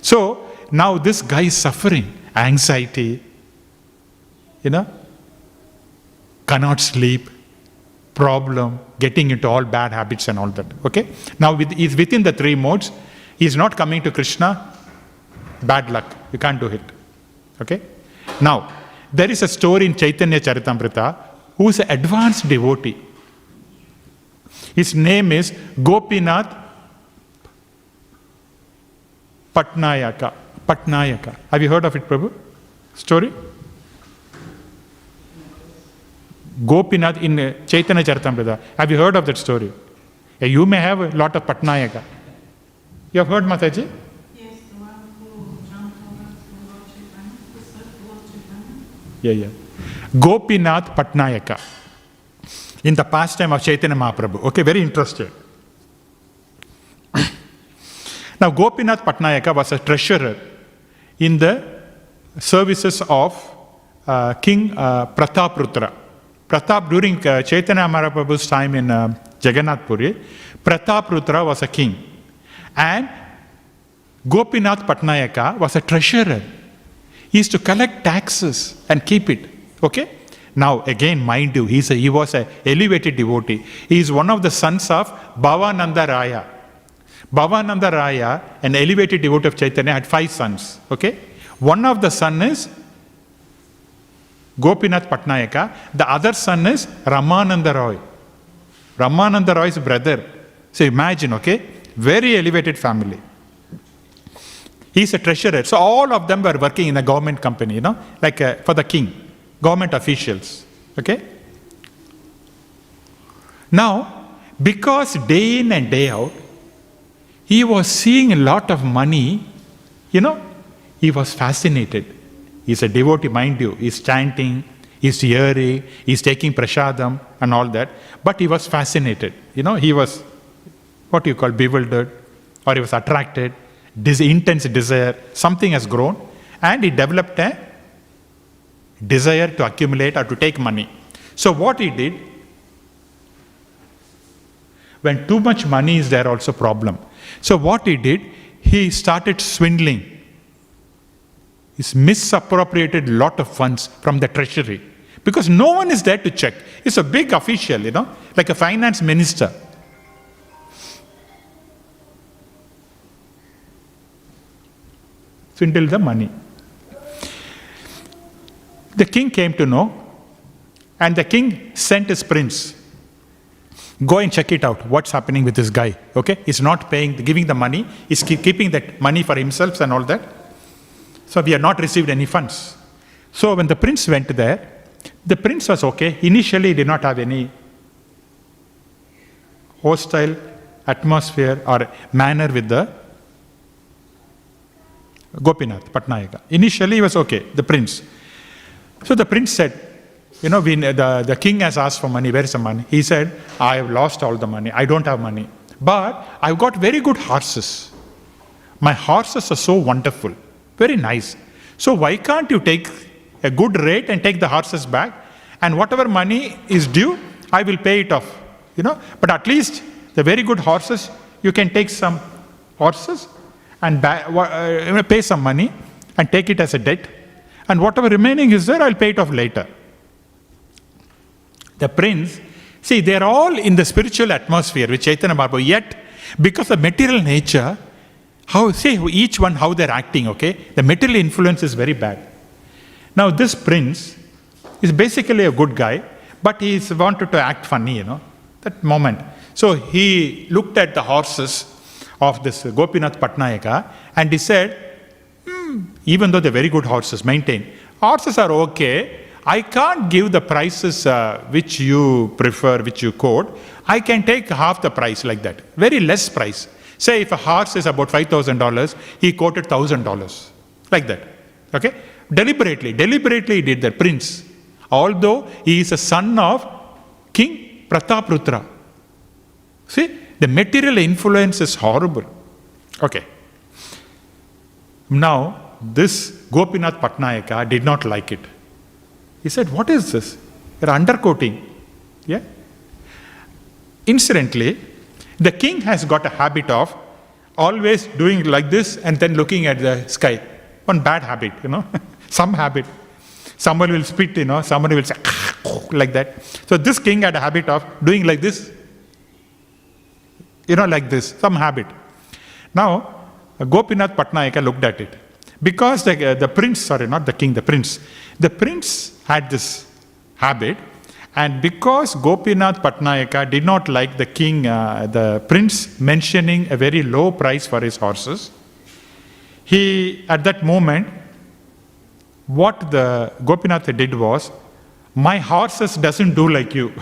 So, now this guy is suffering. Anxiety, cannot sleep, problem, getting into all bad habits and all that. Okay? Now, he's within the 3 modes. He's not coming to Krishna. Bad luck. You can't do it. Okay? Now, there is a story in Chaitanya Charitamrita who is an advanced devotee. His name is Gopinath Patajayaka. Have you heard of it, Prabhu? Story? Gopinath in Chaitanya Charitamrita. Have you heard of that story? You may have a lot of Patajayaka. You have heard, Mataji? Yes, the one who jumped over to Lord Chaitanya, who said Lord Chaitanya. Yeah. Gopinath Patajayaka. In the pastime of Chaitanya Mahaprabhu. Okay, very interesting. Now, Gopinath Patajayaka was a treasurer in the services of King Prataputra. Pratap, during Chaitanya Mahaprabhu's time in Jagannath Puri, Prataputra was a king. And Gopinath Patajayaka was a treasurer. He used to collect taxes and keep it. Okay? Now, again, mind you, he was an elevated devotee. He is one of the sons of Bhavananda Raya. Bhavananda Raya, an elevated devotee of Chaitanya, had 5 sons. Okay? One of the sons is Gopinath Patajayaka. The other son is Ramananda Roy. Ramananda Roy's brother. So imagine, okay? Very elevated family. He's a treasurer. So all of them were working in a government company, like for the king. Government officials. Okay? Now, because day in and day out, he was seeing a lot of money, he was fascinated. He's a devotee, mind you. He's chanting, he's hearing, he's taking prasadam and all that. But he was fascinated. He was, bewildered, or he was attracted. This intense desire, something has grown, and he developed a desire to accumulate or to take money. So what he did, when too much money is there, also problem. So what he did, he started swindling. He's misappropriated a lot of funds from the treasury because no one is there to check. He's a big official, like a finance minister. Swindle the money. The king came to know, and the king sent his prince. Go and check it out. What's happening with this guy? Okay? He's not giving the money. He's keeping that money for himself and all that. So we have not received any funds. So when the prince went there, the prince was okay. Initially, he did not have any hostile atmosphere or manner with the Gopinath Patajayaka. Initially, he was okay, the prince. So the prince said, the king has asked for money. Where is the money? He said, I have lost all the money. I don't have money. But I've got very good horses. My horses are so wonderful. Very nice. So why can't you take a good rate and take the horses back? And whatever money is due, I will pay it off. But at least the very good horses, you can take some horses and pay some money and take it as a debt. And whatever remaining is there, I'll pay it off later. The prince, see, they're all in the spiritual atmosphere with Chaitanya Mahaprabhu. Yet, because of material nature, each one how they're acting, okay? The material influence is very bad. Now, this prince is basically a good guy, but he wanted to act funny, that moment. So he looked at the horses of this Gopinath Patajayaka and he said, even though they're very good horses, horses are okay. I can't give the prices which you prefer, which you quote. I can take half the price like that. Very less price. Say if a horse is about $5,000, he quoted $1,000. Like that. Okay? Deliberately he did that, prince. Although he is a son of King Prataputra. See, the material influence is horrible. Okay. Now, this Gopinath Patajayaka did not like it. He said, what is this? You're undercoating. Yeah? Incidentally, the king has got a habit of always doing like this and then looking at the sky. One bad habit, some habit. Someone will spit, somebody will say, like that. So this king had a habit of doing like this, like this, some habit. Now, Gopinath Patajayaka looked at it. Because the prince, sorry, not the king, the prince had this habit, and because Gopinath Patajayaka did not like the king, the prince mentioning a very low price for his horses, he, at that moment, what the Gopinath did was, my horses doesn't do like you.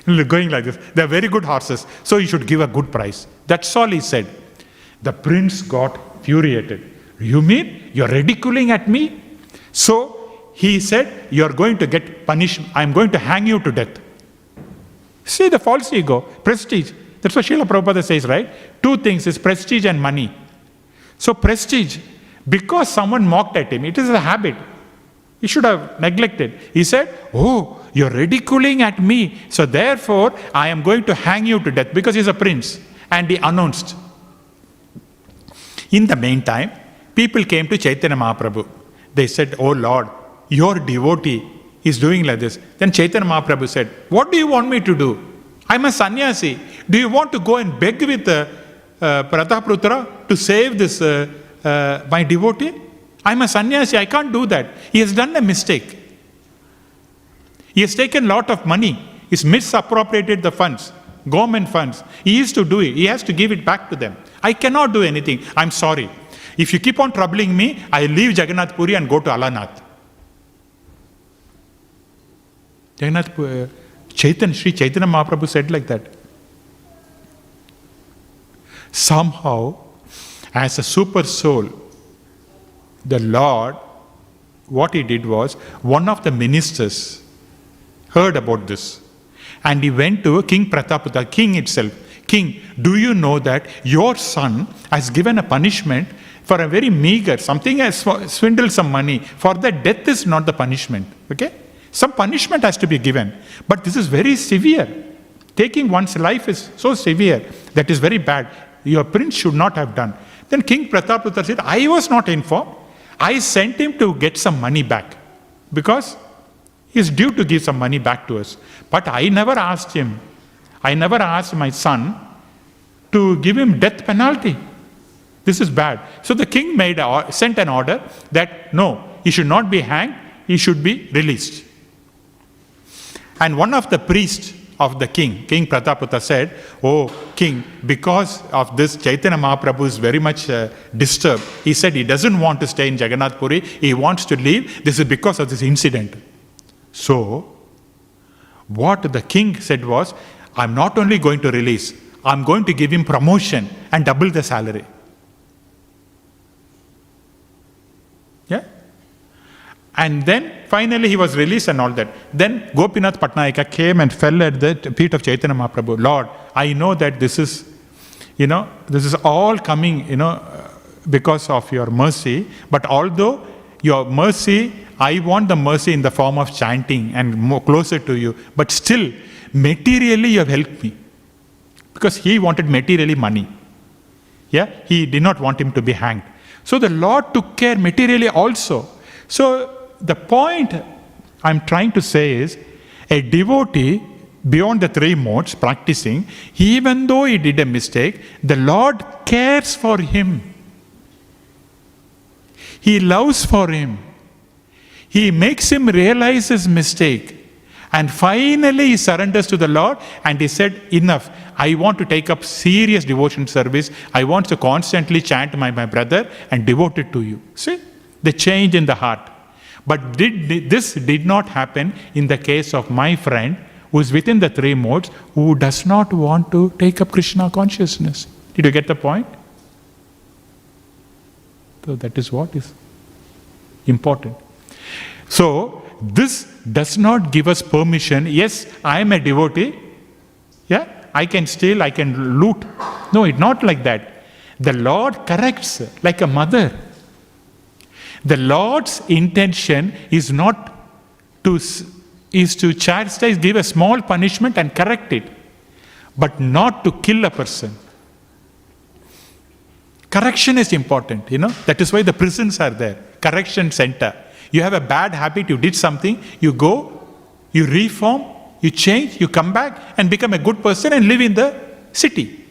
Going like this. They're very good horses, so you should give a good price. That's all he said. The prince got furiated. You mean you're ridiculing at me? So he said, you're going to get punished. I'm going to hang you to death. See the false ego, prestige. That's what Srila Prabhupada says, right? Two things is prestige and money. So prestige, because someone mocked at him, it is a habit. He should have neglected. He said, oh, you're ridiculing at me. So therefore, I am going to hang you to death, because he's a prince. And he announced. In the meantime, people came to Chaitanya Mahaprabhu. They said, oh Lord, your devotee is doing like this. Then Chaitanya Mahaprabhu said, what do you want me to do? I'm a sannyasi. Do you want to go and beg with Prataputra to save this my devotee? I'm a sannyasi, I can't do that. He has done a mistake. He has taken a lot of money. He's misappropriated the funds, government funds. He used to do it. He has to give it back to them. I cannot do anything. I'm sorry. If you keep on troubling me, I leave Jagannath Puri and go to Alanath. Sri Chaitanya Mahaprabhu said like that. Somehow, as a super soul, the Lord, what he did was, one of the ministers heard about this. And he went to King Prataputra, king itself. King, do you know that your son has given a punishment for a very meager, something has swindled some money. For that, death is not the punishment. Okay? Some punishment has to be given. But this is very severe. Taking one's life is so severe. That is very bad. Your prince should not have done. Then King Prataputra said, I was not informed. I sent him to get some money back. Because he is due to give some money back to us. But I never asked him. I never asked my son to give him death penalty. This is bad. So the king sent an order that no, he should not be hanged, he should be released. And one of the priests of the king, King Prataputra said, oh king, because of this Chaitanya Mahaprabhu is very much disturbed. He said he doesn't want to stay in Jagannath Puri, he wants to leave. This is because of this incident. So, what the king said was, I'm not only going to release, I'm going to give him promotion and double the salary. Yeah? And then finally he was released and all that. Then Gopinath Patajayaka came and fell at the feet of Chaitanya Mahaprabhu. Lord, I know that this is all coming, because of your mercy. But although your mercy, I want the mercy in the form of chanting and more closer to you. But still, materially you have helped me. Because he wanted materially money. Yeah, he did not want him to be hanged. So the Lord took care materially also. So the point I'm trying to say is, a devotee beyond the three modes practicing, even though he did a mistake, the Lord cares for him. He loves for him. He makes him realize his mistake. And finally he surrenders to the Lord and he said, enough, I want to take up serious devotion service. I want to constantly chant my brother and devote it to you. See, the change in the heart. But this did not happen in the case of my friend who is within the three modes, who does not want to take up Krishna consciousness. Did you get the point? So that is what is important. So this does not give us permission. Yes, I am a devotee. Yeah, I can steal, I can loot. No, it's not like that. The Lord corrects like a mother. The Lord's intention is not to is to chastise, give a small punishment and correct it, but not to kill a person. Correction is important, That is why the prisons are there. Correction center. You have a bad habit, you did something, you go, you reform, you change, you come back and become a good person and live in the city.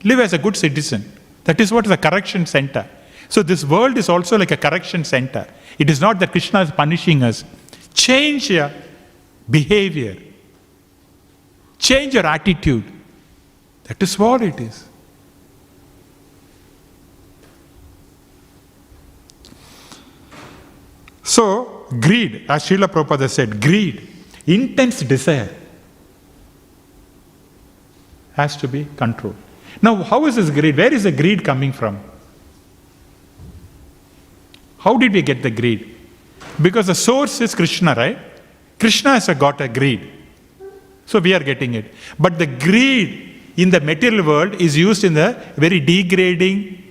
Live as a good citizen. That is what is a correction center. So this world is also like a correction center. It is not that Krishna is punishing us. Change your behavior. Change your attitude. That is what it is. So, greed, as Srila Prabhupada said, greed, intense desire, has to be controlled. Now, how is this greed? Where is the greed coming from? How did we get the greed? Because the source is Krishna, right? Krishna has got a greed. So we are getting it. But the greed in the material world is used in the very degrading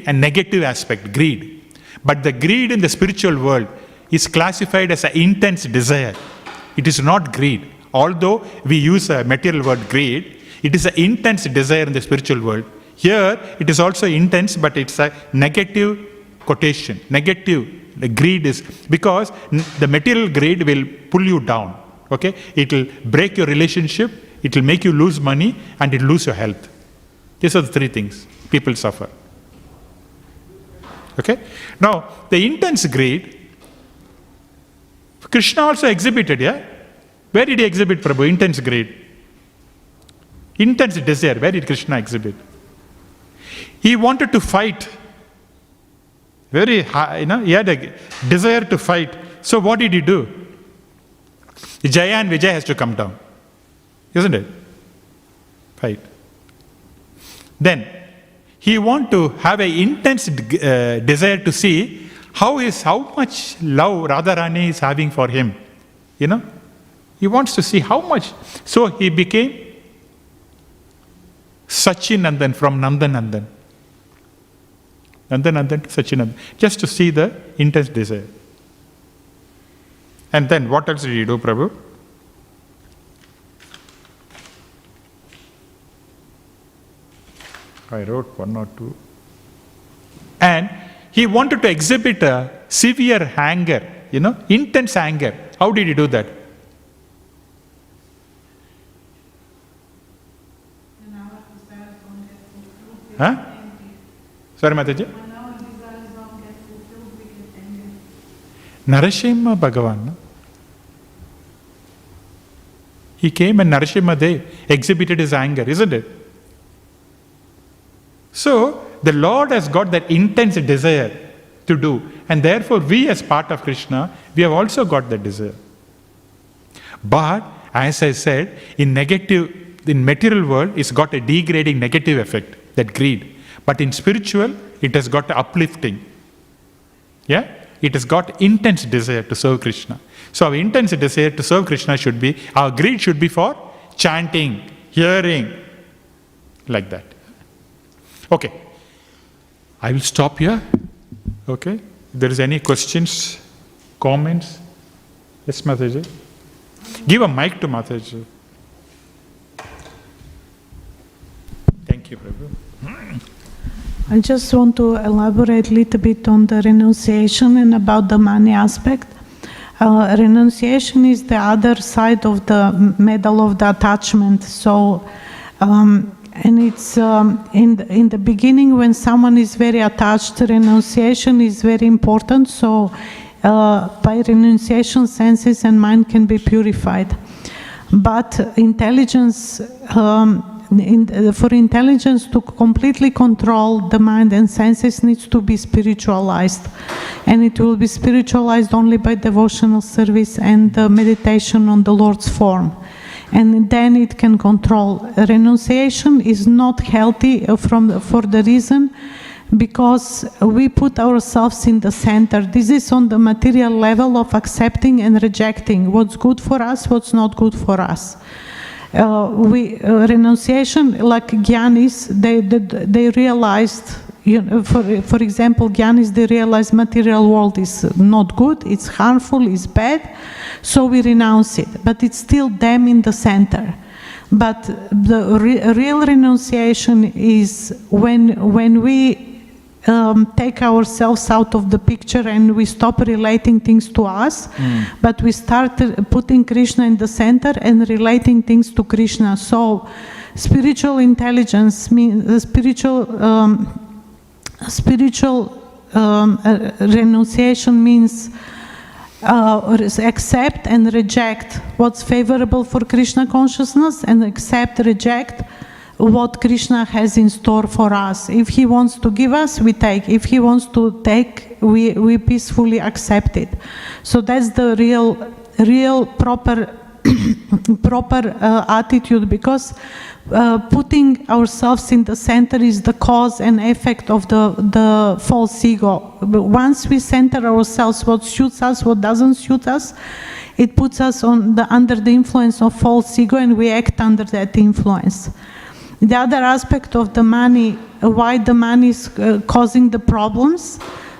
and negative aspect, greed. But the greed in the spiritual world is classified as an intense desire. It is not greed. Although we use a material word greed, it is an intense desire in the spiritual world. Here, it is also intense, but it's a negative quotation. Negative. The greed is, because the material greed will pull you down. Okay? It will break your relationship, it will make you lose money, and it will lose your health. These are the three things people suffer. Okay? Now, the intense greed, Krishna also exhibited, yeah? Where did he exhibit, Prabhu? Intense greed. Intense desire, where did Krishna exhibit? He wanted to fight. Very high, he had a desire to fight. So what did he do? Jaya and Vijay has to come down. Isn't it? Fight. Then, he want to have an intense desire to see how much love Radharani is having for him. He wants to see how much. So he became Sachinandan from Nandanandan. Nandanandan to Sachinandan. Just to see the intense desire. And then what else did he do, Prabhu? I wrote one or two. And he wanted to exhibit a severe anger, intense anger. How did he do that? Huh? Sorry, Mataji? Narasimha Bhagavan. He came and Narasimha Dev exhibited his anger, isn't it? So, the Lord has got that intense desire to do, and therefore we as part of Krishna, we have also got that desire. But, as I said, in material world, it's got a degrading negative effect, that greed. But in spiritual, it has got uplifting. Yeah? It has got intense desire to serve Krishna. So our intense desire to serve Krishna should be, our greed should be for chanting, hearing, like that. Okay. I will stop here. Okay. If there is any questions, comments. Yes, Mataji. Give a mic to Mataji. Thank you, Prabhu. I just want to elaborate a little bit on the renunciation and about the money aspect. Renunciation is the other side of the medal of the attachment. So, and it's in the beginning when someone is very attached, renunciation is very important. So, by renunciation, senses and mind can be purified. But intelligence, for intelligence to completely control the mind and senses needs to be spiritualized. And it will be spiritualized only by devotional service and meditation on the Lord's form. And then it can control. Renunciation is not healthy for the reason because we put ourselves in the center. This is on the material level of accepting and rejecting what's good for us, what's not good for us. Renunciation, like Gyanis, they realized for example, Gyan is the realized material world is not good, it's harmful, it's bad, so we renounce it. But it's still them in the center. But the real renunciation is when we take ourselves out of the picture and we stop relating things to us, but we start putting Krishna in the center and relating things to Krishna. So spiritual intelligence means spiritual renunciation means accept and reject what's favorable for Krishna consciousness, and reject what Krishna has in store for us. If he wants to give us, we take. If he wants to take, we peacefully accept it. So that's the real proper attitude, because putting ourselves in the center is the cause and effect of the false ego. Once we center ourselves, what suits us, what doesn't suit us, it puts us under the influence of false ego, and we act under that influence. The other aspect of the money, why the money is causing the problems.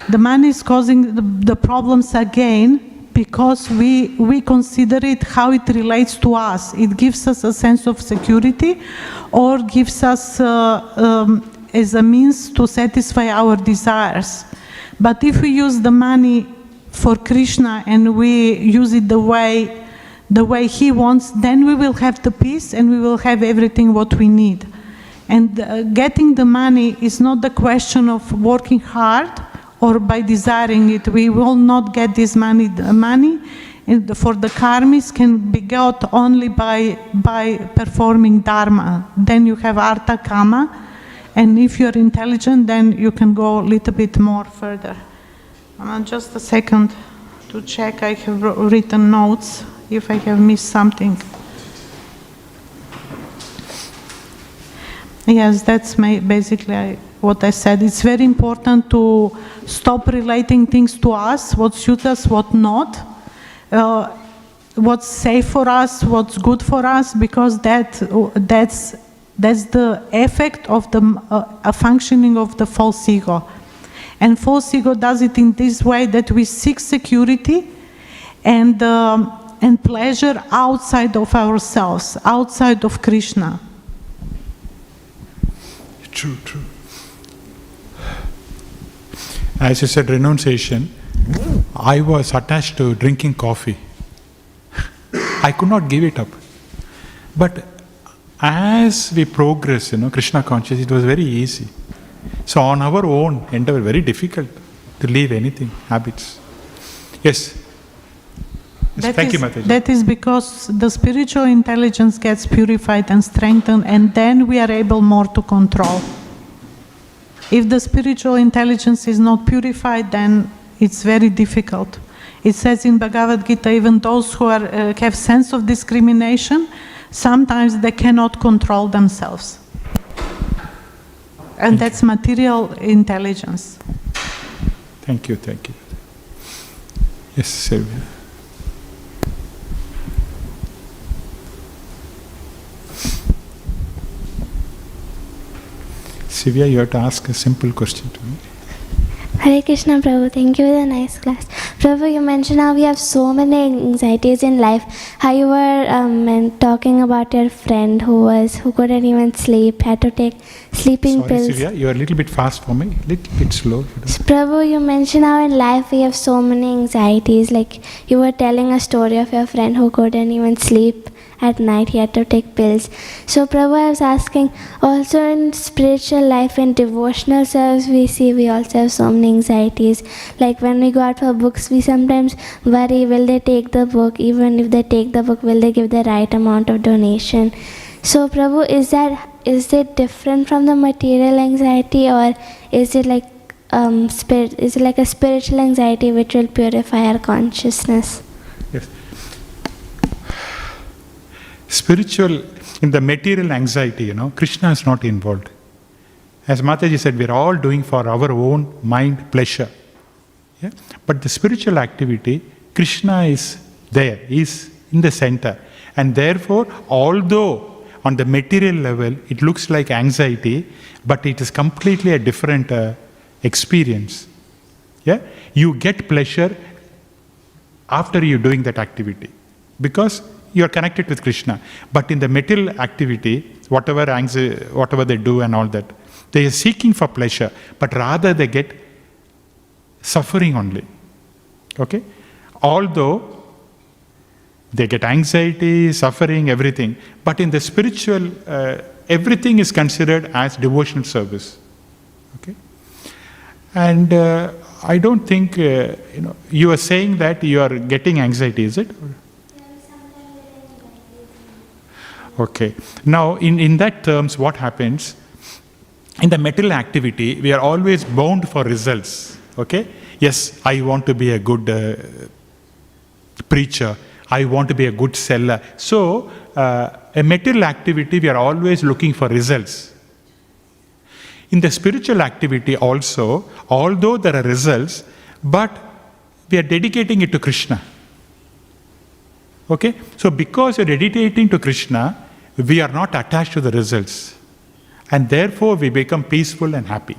The money is causing the problems again because we consider it how it relates to us. It gives us a sense of security, or gives us as a means to satisfy our desires. But if we use the money for Krishna and we use it the way he wants, then we will have the peace and we will have everything what we need. And getting the money is not the question of working hard or by desiring it. We will not get this money. The money for the karmis can be got only by performing dharma. Then you have artha kama, and if you're intelligent, then you can go a little bit more further. Just a second to check. I have written notes if I have missed something. Yes, that's basically what I said. It's very important to stop relating things to us, what suits us, what not, what's safe for us, what's good for us, because that's the effect of the functioning of the false ego. And false ego does it in this way, that we seek security and pleasure outside of ourselves, outside of Krishna. True. As you said, renunciation, I was attached to drinking coffee. I could not give it up. But as we progress, Krishna consciousness, it was very easy. So on our own endeavor, very difficult to leave anything, habits. Yes. Thank you, Mataji. That is because the spiritual intelligence gets purified and strengthened, and then we are able more to control. If the spiritual intelligence is not purified, then it's very difficult. It says in Bhagavad Gita, even those who have sense of discrimination, sometimes they cannot control themselves. And that's material intelligence. Thank you. Yes, Sylvia. Sylvia, you have to ask a simple question to me. Hare Krishna, Prabhu. Thank you for the nice class. Prabhu, you mentioned how we have so many anxieties in life. How you were talking about your friend who couldn't even sleep, had to take sleeping pills. Sorry, Sylvia, you are a little bit fast for me, little bit slow. Prabhu, you mentioned how in life we have so many anxieties. Like you were telling a story of your friend who couldn't even sleep at night, he had to take pills. So Prabhu, I was asking, also in spiritual life, in devotional service, we also have so many anxieties. Like when we go out for books, we sometimes worry, will they take the book? Even if they take the book, will they give the right amount of donation? So Prabhu, is it different from the material anxiety, or is it like a spiritual anxiety which will purify our consciousness? Yes. Spiritual, in the material anxiety, Krishna is not involved. As Mataji said, we are all doing for our own mind pleasure. Yeah? But the spiritual activity, Krishna is there, is in the center. And therefore, although on the material level, it looks like anxiety, but it is completely a different experience. Yeah? You get pleasure after you're doing that activity because you're connected with Krishna. But in the material activity, whatever they do and all that, they are seeking for pleasure, but rather they get suffering only. Okay? Although they get anxiety, suffering, everything. But in the spiritual, everything is considered as devotional service. Okay? And I don't think, you are saying that you are getting anxiety, is it? Okay. Now, in that terms, what happens? In the material activity, we are always bound for results. Okay? Yes, I want to be a good preacher. I want to be a good seller. So, a material activity, we are always looking for results. In the spiritual activity also, although there are results, but we are dedicating it to Krishna. Okay? So, because we are dedicating to Krishna, we are not attached to the results. And therefore, we become peaceful and happy.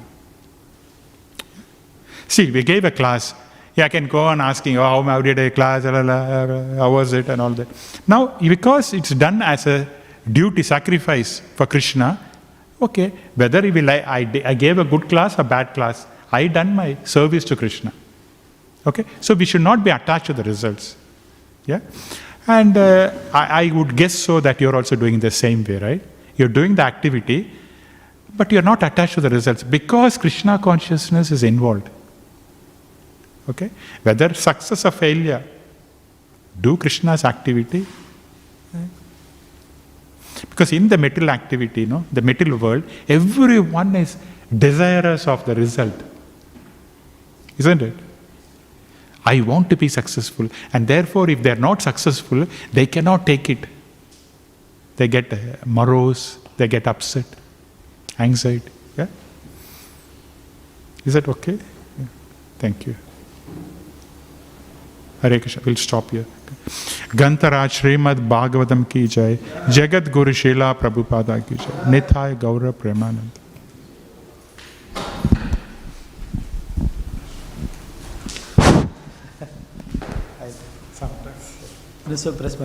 See, we gave a class. Yeah, I can go on asking, how did I class, how was it, and all that. Now, because it's done as a duty, sacrifice for Krishna, okay, whether I gave a good class or bad class, I done my service to Krishna. Okay, so we should not be attached to the results. Yeah, and I would guess so that you're also doing the same way, right? You're doing the activity, but you're not attached to the results because Krishna consciousness is involved. Okay? Whether success or failure, do Krishna's activity. Right? Because in the material activity, the material world, everyone is desirous of the result. Isn't it? I want to be successful. And therefore, if they're not successful, they cannot take it. They get morose, they get upset, anxiety. Yeah? Is that okay? Yeah. Thank you. Hare Krishna. We'll stop here. Gantharaj Śrīmad Bhāgavatam ki jai. Jagat Guru Srila Prabhupada ki jai. Nithai Gaura Premanand. Press